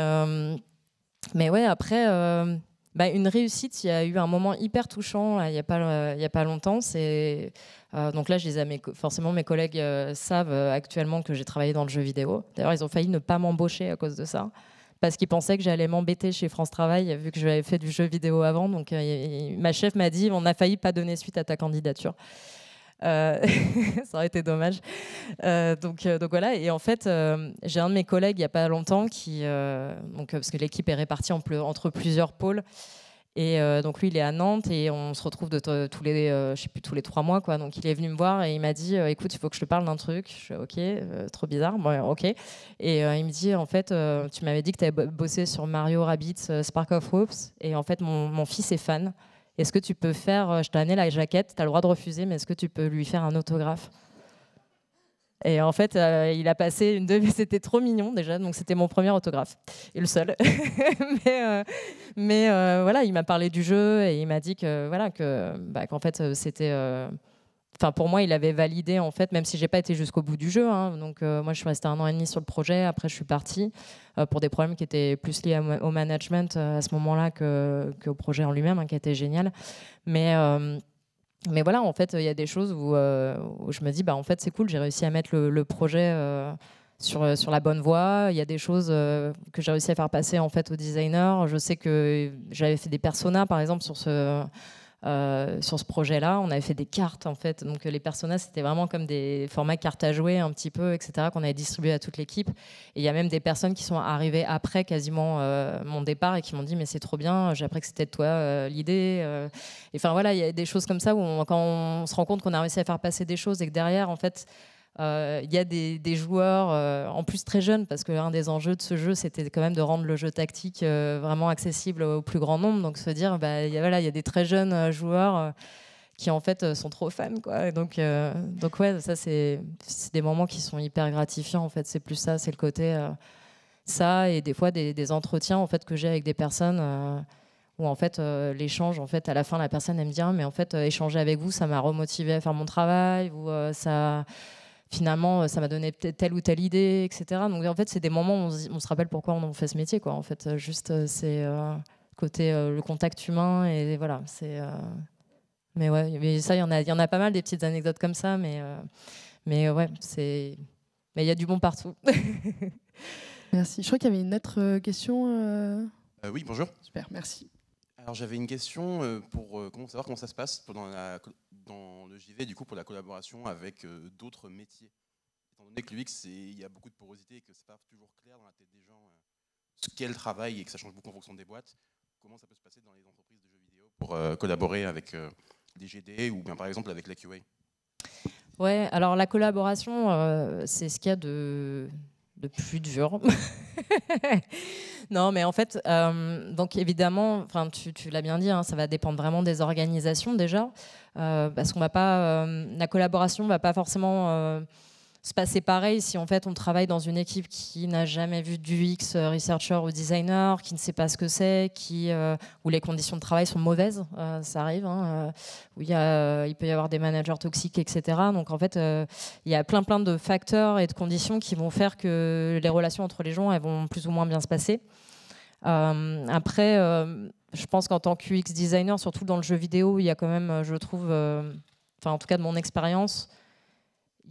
ouais, après. Une réussite, il y a eu un moment hyper touchant il n'y a pas longtemps. Donc là, forcément, mes collègues savent actuellement que j'ai travaillé dans le jeu vidéo. D'ailleurs, ils ont failli ne pas m'embaucher à cause de ça, parce qu'ils pensaient que j'allais m'embêter chez France Travail, vu que j'avais fait du jeu vidéo avant. Donc ma chef m'a dit, on a failli pas donner suite à ta candidature. Ça aurait été dommage. Donc voilà. Et en fait, j'ai un de mes collègues il n'y a pas longtemps parce que l'équipe est répartie entre plusieurs pôles. Et donc lui, il est à Nantes, et on se retrouve tous les 3 mois, quoi. Donc il est venu me voir et il m'a dit écoute, il faut que je te parle d'un truc. Je suis ok, trop bizarre. Bon, ok. Et il me dit en fait, tu m'avais dit que tu avais bossé sur Mario Rabbids Spark of Hopes, et en fait mon fils est fan. Est-ce que tu peux faire, je t'ai amené la jaquette, tu as le droit de refuser, mais est-ce que tu peux lui faire un autographe? Et en fait, il a passé c'était trop mignon déjà, donc c'était mon premier autographe, et le seul. mais voilà, il m'a parlé du jeu, et il m'a dit qu'en fait, c'était... enfin pour moi, il avait validé en fait, même si j'ai pas été jusqu'au bout du jeu. Hein. Donc moi, je suis restée 1 an et demi sur le projet. Après, je suis partie pour des problèmes qui étaient plus liés au management à ce moment-là qu'au projet en lui-même, hein, qui était génial. Mais voilà, en fait, il y a des choses où je me dis, bah en fait, c'est cool, j'ai réussi à mettre le projet sur la bonne voie. Il y a des choses que j'ai réussi à faire passer en fait aux designers. Je sais que j'avais fait des personas, par exemple, sur ce projet-là. On avait fait des cartes, en fait. Donc, les personas, c'était vraiment comme des formats cartes à jouer, un petit peu, etc., qu'on avait distribué à toute l'équipe. Et il y a même des personnes qui sont arrivées après quasiment mon départ et qui m'ont dit, mais c'est trop bien, j'ai appris que c'était de toi l'idée. Et enfin, voilà, il y a des choses comme ça où quand on se rend compte qu'on a réussi à faire passer des choses et que derrière, en fait, il y a des joueurs, en plus très jeunes, parce qu'un des enjeux de ce jeu, c'était quand même de rendre le jeu tactique vraiment accessible au plus grand nombre. Donc se dire, bah, y a des très jeunes joueurs qui en fait sont trop fans, quoi. Et donc ouais, ça c'est des moments qui sont hyper gratifiants. En fait, c'est plus ça, c'est le côté ça, et des fois des entretiens en fait que j'ai avec des personnes. Où en fait l'échange, en fait à la fin la personne elle me dit, ah, mais en fait échanger avec vous, ça m'a remotivé à faire mon travail, ou finalement, ça m'a donné telle ou telle idée, etc. Donc, en fait, c'est des moments où on se rappelle pourquoi on fait ce métier, quoi. En fait, juste, c'est côté le contact humain, et voilà. Mais ouais, mais ça, il y en a pas mal des petites anecdotes comme ça, mais ouais, mais il y a du bon partout. Merci. Je crois qu'il y avait une autre question. Oui, bonjour. Super, merci. Alors j'avais une question pour savoir comment ça se passe dans le JV, du coup, pour la collaboration avec d'autres métiers. Étant donné que l'UX, il y a beaucoup de porosité et que c'est pas toujours clair dans la tête des gens ce qu'est le travail et que ça change beaucoup en fonction des boîtes, comment ça peut se passer dans les entreprises de jeux vidéo pour collaborer avec des GD ou bien par exemple avec la QA? Ouais, alors la collaboration, c'est ce qu'il y a de plus dur. Non, mais en fait, donc évidemment, tu l'as bien dit, hein, ça va dépendre vraiment des organisations déjà, parce qu'on va pas, la collaboration va pas forcément se passer pareil si en fait on travaille dans une équipe qui n'a jamais vu du UX researcher ou designer, qui ne sait pas ce que c'est, où les conditions de travail sont mauvaises, ça arrive, hein, où il peut y avoir des managers toxiques, etc. Donc en fait, il y a plein de facteurs et de conditions qui vont faire que les relations entre les gens elles vont plus ou moins bien se passer. Après, je pense qu'en tant qu'UX designer, surtout dans le jeu vidéo, il y a quand même, je trouve, en tout cas de mon expérience,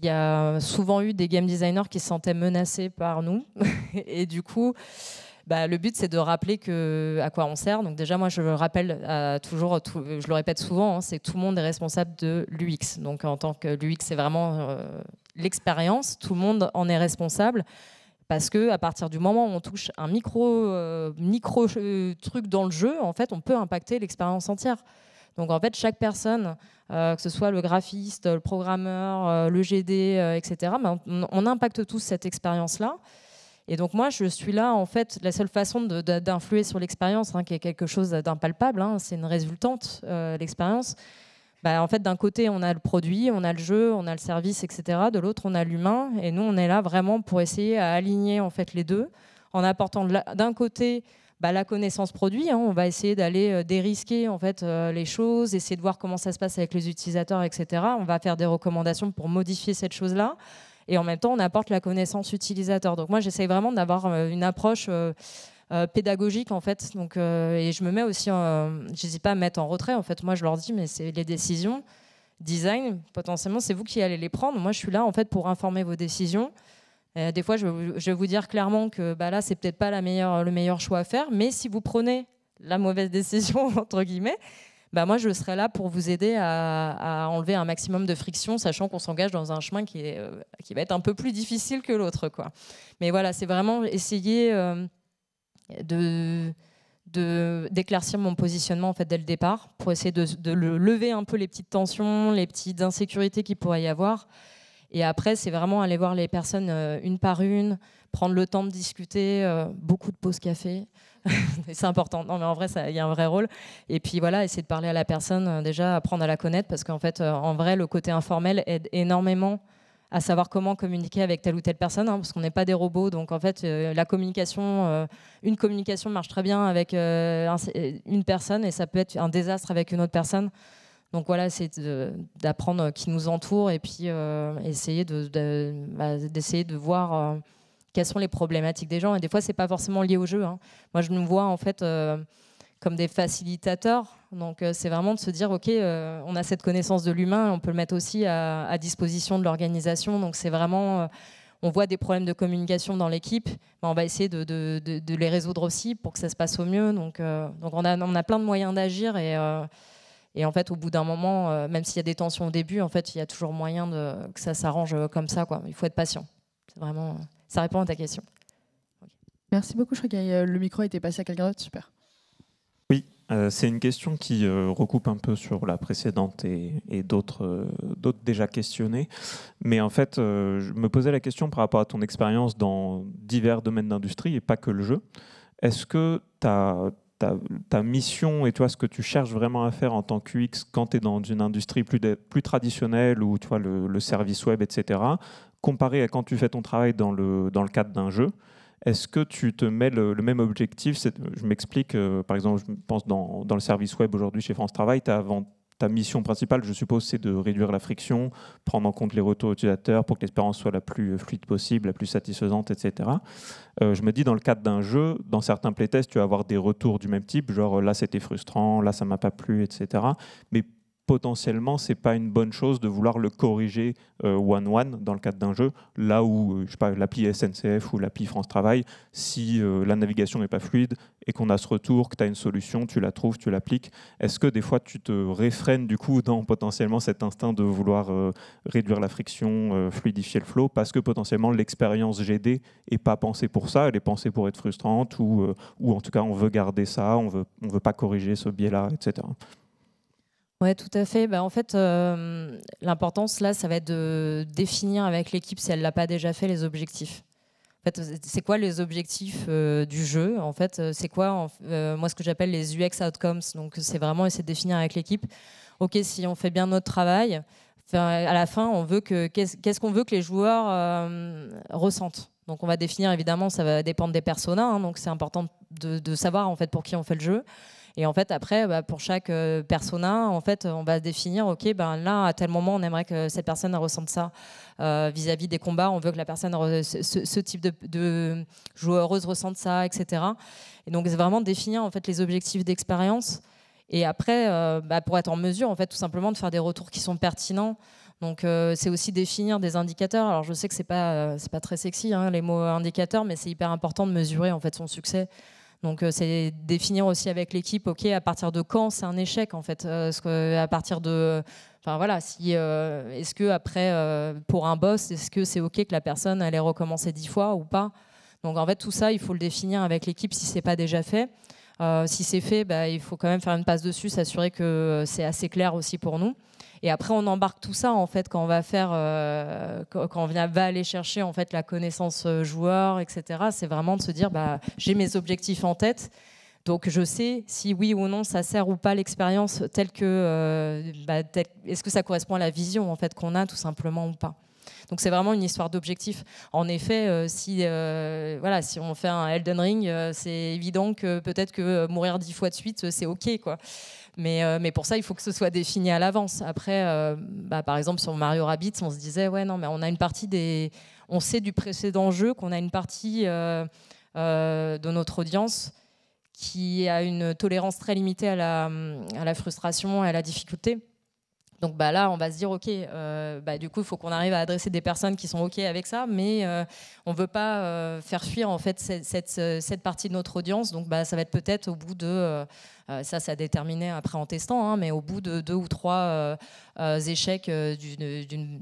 il y a souvent eu des game designers qui se sentaient menacés par nous. Et du coup, le but, c'est de rappeler à quoi on sert. Donc déjà, moi, je le rappelle toujours, je le répète souvent, hein, c'est que tout le monde est responsable de l'UX. Donc en tant que l'UX, c'est vraiment l'expérience. Tout le monde en est responsable. Parce qu'à partir du moment où on touche un micro truc dans le jeu, en fait, on peut impacter l'expérience entière. Donc en fait, chaque personne, que ce soit le graphiste, le programmeur, le GD, etc., on impacte tous cette expérience-là. Et donc moi, je suis là, en fait, la seule façon d'influer sur l'expérience, hein, qui est quelque chose d'impalpable, hein, c'est une résultante, l'expérience. En fait, d'un côté, on a le produit, on a le jeu, on a le service, etc. De l'autre, on a l'humain. Et nous, on est là vraiment pour essayer à aligner en fait, les deux, en apportant d'un côté la connaissance produit. Hein, on va essayer d'aller dérisquer en fait, les choses, essayer de voir comment ça se passe avec les utilisateurs, etc. On va faire des recommandations pour modifier cette chose-là. Et en même temps, on apporte la connaissance utilisateur. Donc moi, j'essaye vraiment d'avoir une approche pédagogique en fait. Donc, et je me mets aussi, j'hésite pas à me mettre en retrait. En fait, moi, je leur dis, mais c'est les décisions design, potentiellement, c'est vous qui allez les prendre. Moi, je suis là en fait pour informer vos décisions. Des fois, je vais vous dire clairement que là, c'est peut-être pas le meilleur choix à faire. Mais si vous prenez la mauvaise décision entre guillemets, moi, je serai là pour vous aider à enlever un maximum de friction, sachant qu'on s'engage dans un chemin qui va être un peu plus difficile que l'autre, quoi. Mais voilà, c'est vraiment essayer d'éclaircir mon positionnement en fait, dès le départ, pour essayer de lever un peu les petites tensions, les petites insécurités qu'il pourrait y avoir. Et après, c'est vraiment aller voir les personnes une par une, prendre le temps de discuter, beaucoup de pauses café. C'est important. Non, mais en vrai, il y a un vrai rôle. Et puis voilà, essayer de parler à la personne, déjà apprendre à la connaître, parce qu'en fait, en vrai, le côté informel aide énormément à savoir comment communiquer avec telle ou telle personne, hein, parce qu'on n'est pas des robots. Donc en fait, la communication, une communication marche très bien avec une personne, et ça peut être un désastre avec une autre personne. Donc voilà, c'est d'apprendre qui nous entoure et puis essayer d'essayer de voir quelles sont les problématiques des gens. Et des fois, c'est pas forcément lié au jeu, hein. Moi, je me vois en fait comme des facilitateurs. Donc c'est vraiment de se dire, ok, on a cette connaissance de l'humain, on peut le mettre aussi à disposition de l'organisation. Donc c'est vraiment, on voit des problèmes de communication dans l'équipe, ben, on va essayer de les résoudre aussi pour que ça se passe au mieux. Donc on a plein de moyens d'agir et en fait, au bout d'un moment, même s'il y a des tensions au début, en fait, il y a toujours moyen que ça s'arrange comme ça, quoi. Il faut être patient. C'est vraiment, ça répond à ta question. Okay. Merci beaucoup. Je crois que le micro a été passé à quelqu'un d'autre. Super. Oui, c'est une question qui recoupe un peu sur la précédente et d'autres déjà questionnées. Mais en fait, je me posais la question par rapport à ton expérience dans divers domaines d'industrie et pas que le jeu. Est-ce que ta mission et toi, ce que tu cherches vraiment à faire en tant qu'UX quand tu es dans une industrie plus traditionnelle ou tu vois, le service web, etc., comparé à quand tu fais ton travail dans le cadre d'un jeu, est-ce que tu te mets le même objectif? Je m'explique, par exemple, je pense dans le service web aujourd'hui chez France Travail, ta mission principale, je suppose, c'est de réduire la friction, prendre en compte les retours utilisateurs pour que l'expérience soit la plus fluide possible, la plus satisfaisante, etc. Je me dis, dans le cadre d'un jeu, dans certains playtests, tu vas avoir des retours du même type, genre là c'était frustrant, là ça m'a pas plu, etc. Mais potentiellement, c'est pas une bonne chose de vouloir le corriger one-one dans le cadre d'un jeu, là où, je sais pas, l'appli SNCF ou l'appli France Travail, si la navigation n'est pas fluide et qu'on a ce retour, que tu as une solution, tu la trouves, tu l'appliques, est-ce que des fois tu te réfrènes du coup dans potentiellement cet instinct de vouloir réduire la friction, fluidifier le flow, parce que potentiellement l'expérience GD n'est pas pensée pour ça, elle est pensée pour être frustrante ou en tout cas on veut garder ça, on veut pas corriger ce biais-là, etc. Oui, tout à fait. En fait, l'importance, là, ça va être de définir avec l'équipe, si elle ne l'a pas déjà fait, les objectifs. En fait, c'est quoi les objectifs du jeu? En fait, c'est quoi, moi, ce que j'appelle les UX outcomes. Donc, c'est vraiment essayer de définir avec l'équipe. OK, si on fait bien notre travail, à la fin, qu'est-ce qu'on veut que les joueurs ressentent? Donc, on va définir, évidemment, ça va dépendre des personas. Hein, donc, c'est important de savoir, en fait, pour qui on fait le jeu. Et en fait, après, pour chaque persona, en fait, on va définir, OK, là, à tel moment, on aimerait que cette personne ressente ça vis-à-vis des combats. On veut que la personne, ce type de joueuse ressente ça, etc. Et donc, c'est vraiment définir en fait, les objectifs d'expérience. Et après, pour être en mesure, en fait, tout simplement, de faire des retours qui sont pertinents. Donc, c'est aussi définir des indicateurs. Alors, je sais que c'est pas très sexy, hein, les mots indicateurs, mais c'est hyper important de mesurer en fait, son succès. Donc c'est définir aussi avec l'équipe, ok, à partir de quand c'est un échec en fait, à partir de, enfin voilà, est-ce que après pour un boss, est-ce que c'est ok que la personne allait recommencer 10 fois ou pas? Donc en fait tout ça il faut le définir avec l'équipe si c'est pas déjà fait. Si c'est fait, il faut quand même faire une passe dessus, s'assurer que c'est assez clair aussi pour nous. Et après, on embarque tout ça en fait quand on va faire, quand on va aller chercher en fait la connaissance joueur, etc. C'est vraiment de se dire, j'ai mes objectifs en tête, donc je sais si oui ou non ça sert ou pas l'expérience telle que, est-ce que ça correspond à la vision en fait qu'on a tout simplement ou pas. Donc c'est vraiment une histoire d'objectif. En effet, si on fait un Elden Ring, c'est évident que peut-être que mourir 10 fois de suite, c'est ok, quoi. Mais pour ça, il faut que ce soit défini à l'avance. Après, par exemple, sur Mario Rabbids, on se disait, ouais, non, mais on a une partie on sait du précédent jeu qu'on a une partie de notre audience qui a une tolérance très limitée à la frustration et à la difficulté. Donc là, on va se dire, ok, du coup, il faut qu'on arrive à adresser des personnes qui sont ok avec ça, mais on ne veut pas faire fuir en fait cette partie de notre audience. Donc ça va être peut-être au bout de, ça a déterminé après en testant, hein, mais au bout de 2 ou 3 échecs d'une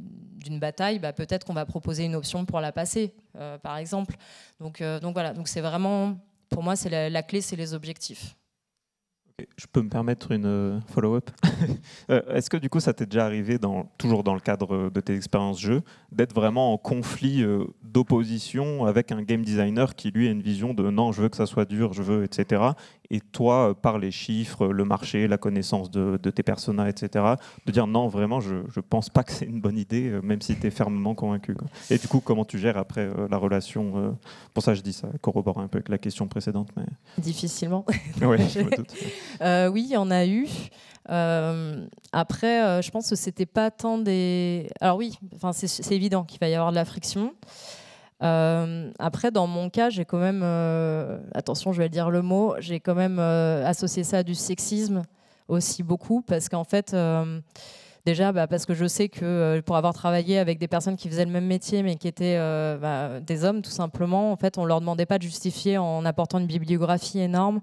bataille, peut-être qu'on va proposer une option pour la passer, par exemple. Donc voilà, donc c'est vraiment, pour moi, c'est la clé, c'est les objectifs. Je peux me permettre une follow-up? Est-ce que du coup ça t'est déjà arrivé, toujours dans le cadre de tes expériences jeux, d'être vraiment en conflit d'opposition avec un game designer qui lui a une vision de non, je veux que ça soit dur, je veux, etc. Et toi, par les chiffres, le marché, la connaissance de tes personas, etc., de dire non, vraiment, je pense pas que c'est une bonne idée, même si tu es fermement convaincu, quoi. Et du coup, comment tu gères après la relation pour ça, je dis ça, corrobore un peu avec la question précédente. Mais... Difficilement. Oui, je me doute. Oui, il y en a eu. Après, je pense que c'était pas tant des... Alors oui, c'est évident qu'il va y avoir de la friction. Après, dans mon cas, j'ai quand même... attention, je vais dire le mot. J'ai quand même associé ça à du sexisme aussi beaucoup, parce qu'en fait... Déjà, parce que je sais que pour avoir travaillé avec des personnes qui faisaient le même métier, mais qui étaient des hommes, tout simplement, en fait, on leur demandait pas de justifier en apportant une bibliographie énorme.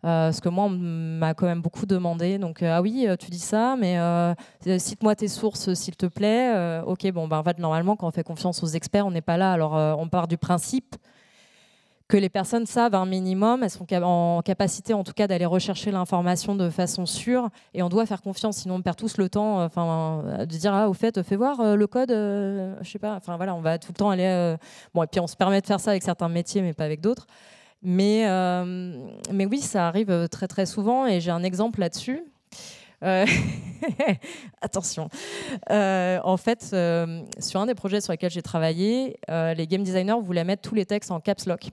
Ce que moi, on m'a quand même beaucoup demandé. Donc, ah oui, tu dis ça, mais cite-moi tes sources, s'il te plaît. Ok, bon, en fait, normalement, quand on fait confiance aux experts, on n'est pas là. Alors, on part du principe que les personnes savent un minimum, elles sont en capacité en tout cas d'aller rechercher l'information de façon sûre, et on doit faire confiance, sinon on perd tous le temps de dire au fait fais voir le code, je sais pas, voilà, on va tout le temps aller bon, et puis on se permet de faire ça avec certains métiers mais pas avec d'autres, mais oui, ça arrive très très souvent, et j'ai un exemple là-dessus. Attention. En fait, sur un des projets sur lesquels j'ai travaillé, les game designers voulaient mettre tous les textes en caps lock.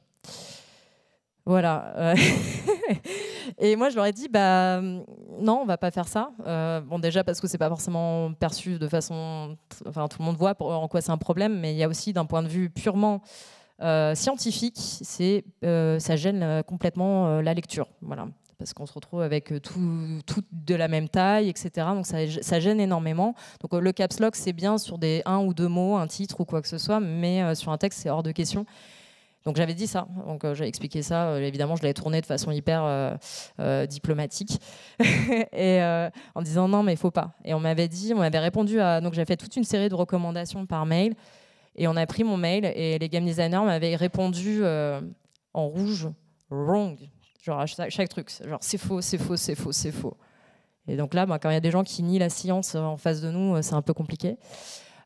Voilà. Et moi, je leur ai dit, non, on va pas faire ça. Bon, déjà parce que c'est pas forcément perçu de façon... Enfin, tout le monde voit en quoi c'est un problème, mais il y a aussi d'un point de vue purement scientifique, ça gêne complètement la lecture. Voilà. Parce qu'on se retrouve avec tout de la même taille, etc. Donc ça gêne énormément. Donc le caps lock, c'est bien sur des 1 ou 2 mots, un titre ou quoi que ce soit, mais sur un texte, c'est hors de question. Donc j'avais dit ça, donc j'ai expliqué ça. Évidemment, je l'avais tourné de façon hyper diplomatique, et en disant non, mais il faut pas. Et on m'avait répondu donc j'avais fait toute une série de recommandations par mail, et on a pris mon mail, et les game designers m'avaient répondu en rouge, wrong. Genre à chaque truc, genre c'est faux, c'est faux, c'est faux, c'est faux. Et donc là, quand il y a des gens qui nient la science en face de nous, c'est un peu compliqué.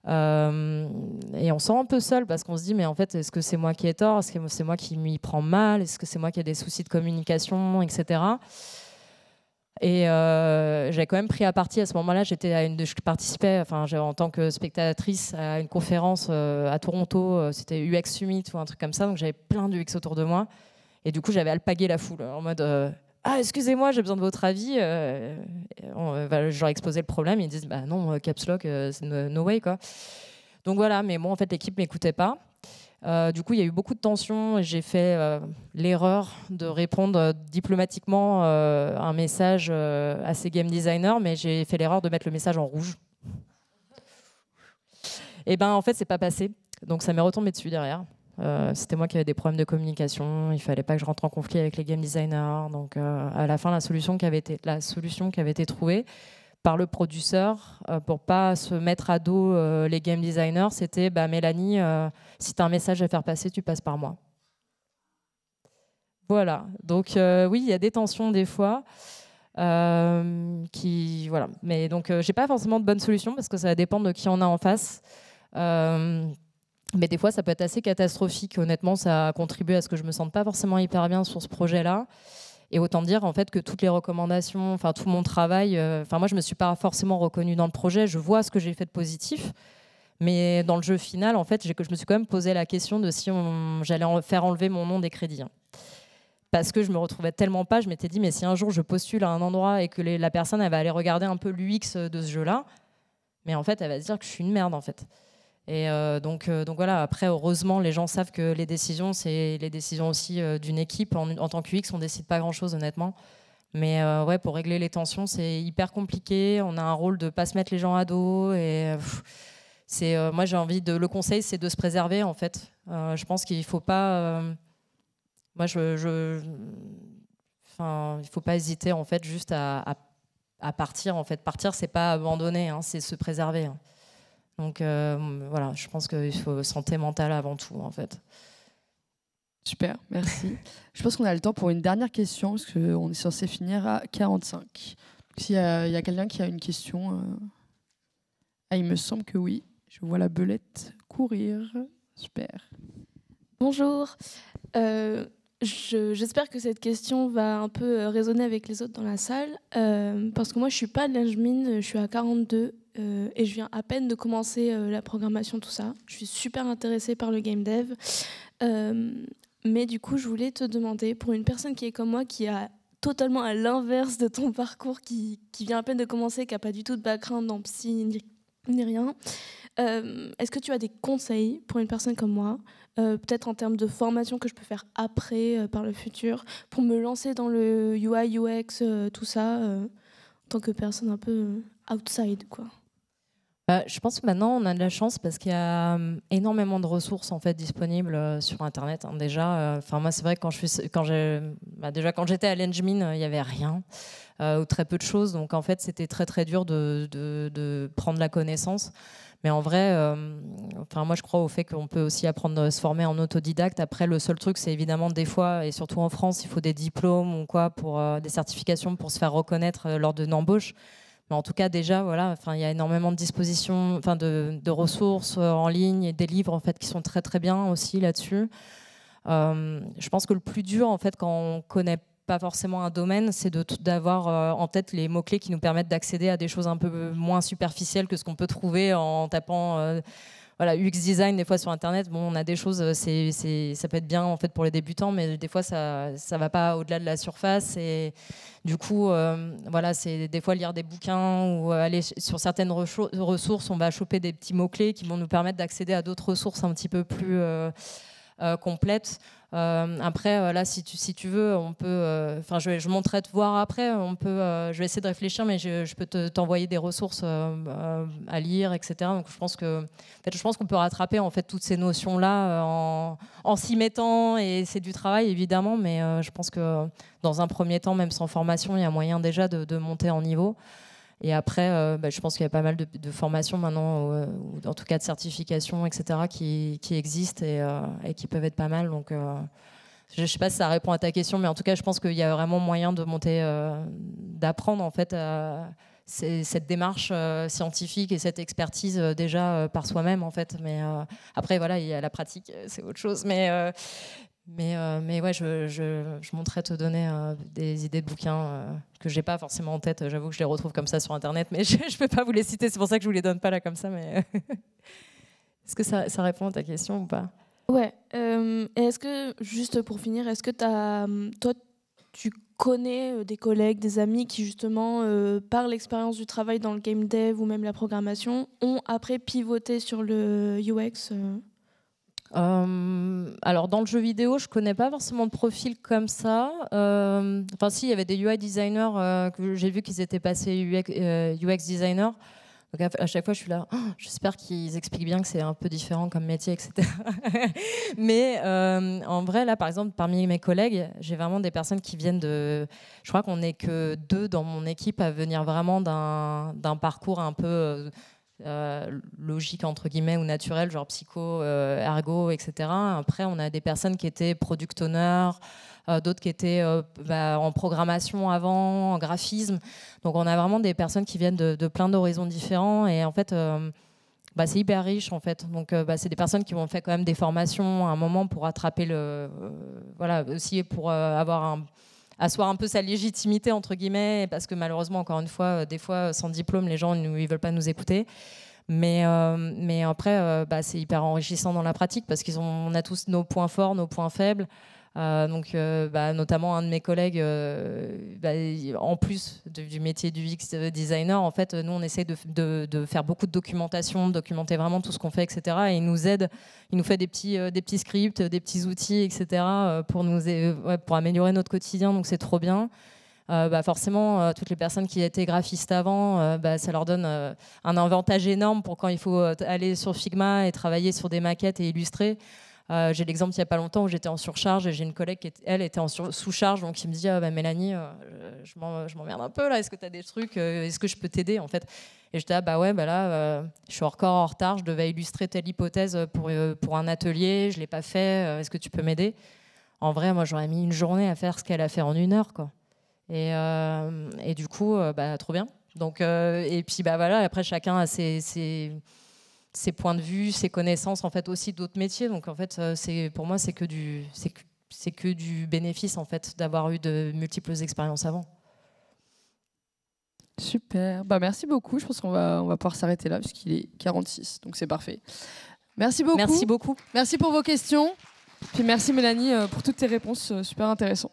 Et on se sent un peu seul, parce qu'on se dit, mais en fait, est-ce que c'est moi qui ai tort? Est-ce que c'est moi qui m'y prends mal? Est-ce que c'est moi qui ai des soucis de communication, etc. Et j'avais quand même pris à partie à ce moment-là. Je participais, en tant que spectatrice à une conférence à Toronto. C'était UX Summit ou un truc comme ça. Donc j'avais plein d'UX autour de moi. Et du coup, j'avais alpagué la foule en mode excusez-moi, j'ai besoin de votre avis. Je leur exposais le problème. Ils disent non, caps lock, c'est no way, quoi. Donc voilà, mais bon, en fait, l'équipe m'écoutait pas. Du coup, il y a eu beaucoup de tensions, et j'ai fait l'erreur de répondre diplomatiquement un message à ces game designers, mais j'ai fait l'erreur de mettre le message en rouge. Et en fait, c'est pas passé. Donc ça m'est retombé dessus derrière. C'était moi qui avais des problèmes de communication, il fallait pas que je rentre en conflit avec les game designers. Donc à la fin, la solution qui avait été trouvée par le producteur pour pas se mettre à dos les game designers, c'était Mélanie, si tu as un message à faire passer, tu passes par moi. Voilà. Donc oui, il y a des tensions des fois. Voilà. Mais donc j'ai pas forcément de bonne solution, parce que ça va dépendre de qui on a en face. Mais des fois, ça peut être assez catastrophique. Honnêtement, ça a contribué à ce que je me sente pas forcément hyper bien sur ce projet-là. Et autant dire en fait que toutes les recommandations, tout mon travail, moi, je me suis pas forcément reconnue dans le projet. Je vois ce que j'ai fait de positif, mais dans le jeu final, en fait, je me suis quand même posé la question de si j'allais faire enlever mon nom des crédits. Parce que je me retrouvais tellement pas. Je m'étais dit, mais si un jour je postule à un endroit et que la personne elle va aller regarder un peu l'UX de ce jeu-là, mais en fait, elle va se dire que je suis une merde en fait. Et donc voilà, après, heureusement, les gens savent que les décisions, c'est les décisions aussi d'une équipe. En tant qu'UX, on décide pas grand-chose, honnêtement. Mais ouais, pour régler les tensions, c'est hyper compliqué. On a un rôle de pas se mettre les gens à dos. Et moi, j'ai envie le conseil, c'est de se préserver, en fait. Je pense qu'il faut pas... moi, il faut pas hésiter, en fait, juste à partir. En fait, partir, c'est pas abandonner, hein, c'est se préserver. Hein. Donc voilà, je pense qu'il faut santé mentale avant tout, en fait. Super, merci. Je pense qu'on a le temps pour une dernière question, parce qu'on est censé finir à 45. S'il y a quelqu'un qui a une question... il me semble que oui. Je vois la belette courir. Super. Bonjour. J'espère que cette question va un peu résonner avec les autres dans la salle, parce que moi, je ne suis pas de l'Ingmin, je suis à 42 et je viens à peine de commencer la programmation, tout ça. Je suis super intéressée par le game dev. Mais du coup, je voulais te demander, pour une personne qui est comme moi, qui a totalement à l'inverse de ton parcours qui vient à peine de commencer, qui n'a pas du tout de background en psy ni rien. Est-ce que tu as des conseils pour une personne comme moi, peut-être en termes de formation que je peux faire après, par le futur, pour me lancer dans le UI, UX, tout ça, en tant que personne un peu outside, quoi? Je pense que maintenant on a de la chance parce qu'il y a énormément de ressources en fait disponibles sur Internet. Hein, déjà, moi c'est vrai que quand j'étais à l'Engmin, il n'y avait rien ou très peu de choses. Donc en fait c'était très très dur de prendre la connaissance. Mais en vrai, moi je crois au fait qu'on peut aussi apprendre à se former en autodidacte. Après le seul truc c'est évidemment des fois, et surtout en France, il faut des diplômes ou quoi pour des certifications pour se faire reconnaître lors d'une embauche. Mais en tout cas, déjà, voilà, il y a énormément de dispositions, de ressources en ligne et des livres en fait, qui sont très très bien aussi là-dessus. Je pense que le plus dur, en fait, quand on ne connaît pas forcément un domaine, c'est d'avoir en tête les mots-clés qui nous permettent d'accéder à des choses un peu moins superficielles que ce qu'on peut trouver en tapant... UX design, des fois sur Internet, on a des choses, ça peut être bien en fait pour les débutants, mais des fois ça va pas au-delà de la surface. Et du coup, c'est des fois lire des bouquins ou aller sur certaines ressources, on va choper des petits mots-clés qui vont nous permettre d'accéder à d'autres ressources un petit peu plus complètes. Après, là, si tu veux, on peut. Je monterai te voir après. Je vais essayer de réfléchir, mais je peux t'envoyer des ressources à lire, etc. Donc, je pense qu'on peut rattraper en fait toutes ces notions-là en s'y mettant. Et c'est du travail, évidemment, mais je pense que dans un premier temps, même sans formation, il y a moyen déjà de monter en niveau. Et après, je pense qu'il y a pas mal de formations maintenant, ou en tout cas de certifications, etc., qui existent et qui peuvent être pas mal. Donc, je ne sais pas si ça répond à ta question, mais en tout cas, je pense qu'il y a vraiment moyen de monter, d'apprendre en fait cette démarche scientifique et cette expertise déjà par soi-même en fait. Mais après, voilà, il y a la pratique, c'est autre chose. Mais ouais, je monterai te donner des idées de bouquins que j'ai pas forcément en tête. J'avoue que je les retrouve comme ça sur Internet, mais je peux pas vous les citer. C'est pour ça que je vous les donne pas là comme ça. Mais est-ce que ça répond à ta question ou pas? Ouais. Et est-ce que, juste pour finir, est-ce que toi, tu connais des collègues, des amis qui justement, par l'expérience du travail dans le game dev ou même la programmation, ont après pivoté sur le UX? Alors dans le jeu vidéo, je connais pas forcément de profil comme ça. Si, il y avait des UI designers que j'ai vu qu'ils étaient passés UX designers. Donc à chaque fois, je suis là, j'espère qu'ils expliquent bien que c'est un peu différent comme métier, etc. Mais en vrai, là, par exemple, parmi mes collègues, j'ai vraiment des personnes qui viennent de... Je crois qu'on n'est que 2 dans mon équipe à venir vraiment d'un parcours un peu... logique entre guillemets ou naturel, genre psycho, ergo, etc. Après, on a des personnes qui étaient product owners, d'autres qui étaient en programmation avant, en graphisme. Donc on a vraiment des personnes qui viennent de plein d'horizons différents et en fait c'est hyper riche en fait. Donc c'est des personnes qui ont fait quand même des formations à un moment pour attraper aussi pour asseoir un peu sa légitimité entre guillemets, parce que malheureusement encore une fois des fois sans diplôme les gens ils veulent pas nous écouter, mais après c'est hyper enrichissant dans la pratique parce on a tous nos points forts, nos points faibles. Notamment un de mes collègues, en plus du métier du UX designer, en fait, nous on essaie de faire beaucoup de documentation, de documenter vraiment tout ce qu'on fait, etc. Et il nous aide, il nous fait des petits scripts, des petits outils, etc. pour améliorer notre quotidien. Donc c'est trop bien. Forcément, toutes les personnes qui étaient graphistes avant, ça leur donne un avantage énorme pour quand il faut aller sur Figma et travailler sur des maquettes et illustrer. J'ai l'exemple il n'y a pas longtemps où j'étais en surcharge et j'ai une collègue qui elle était en sous-charge, donc il me dit Mélanie, je m'emmerde un peu là, est-ce que tu as des trucs, est-ce que je peux t'aider en fait? Et j'étais là je suis encore en retard, je devais illustrer telle hypothèse pour un atelier, je l'ai pas fait, est-ce que tu peux m'aider? En vrai, moi j'aurais mis une journée à faire ce qu'elle a fait en 1 heure quoi. Et du coup trop bien. Donc et puis après chacun a ses points de vue, ses connaissances en fait aussi d'autres métiers. Donc en fait pour moi c'est que du bénéfice en fait d'avoir eu de multiples expériences avant. Super. Merci beaucoup. Je pense qu'on va pouvoir s'arrêter là parce qu'il est 46, donc c'est parfait. Merci beaucoup. Merci beaucoup. Merci pour vos questions. Puis merci Mélanie pour toutes tes réponses super intéressantes.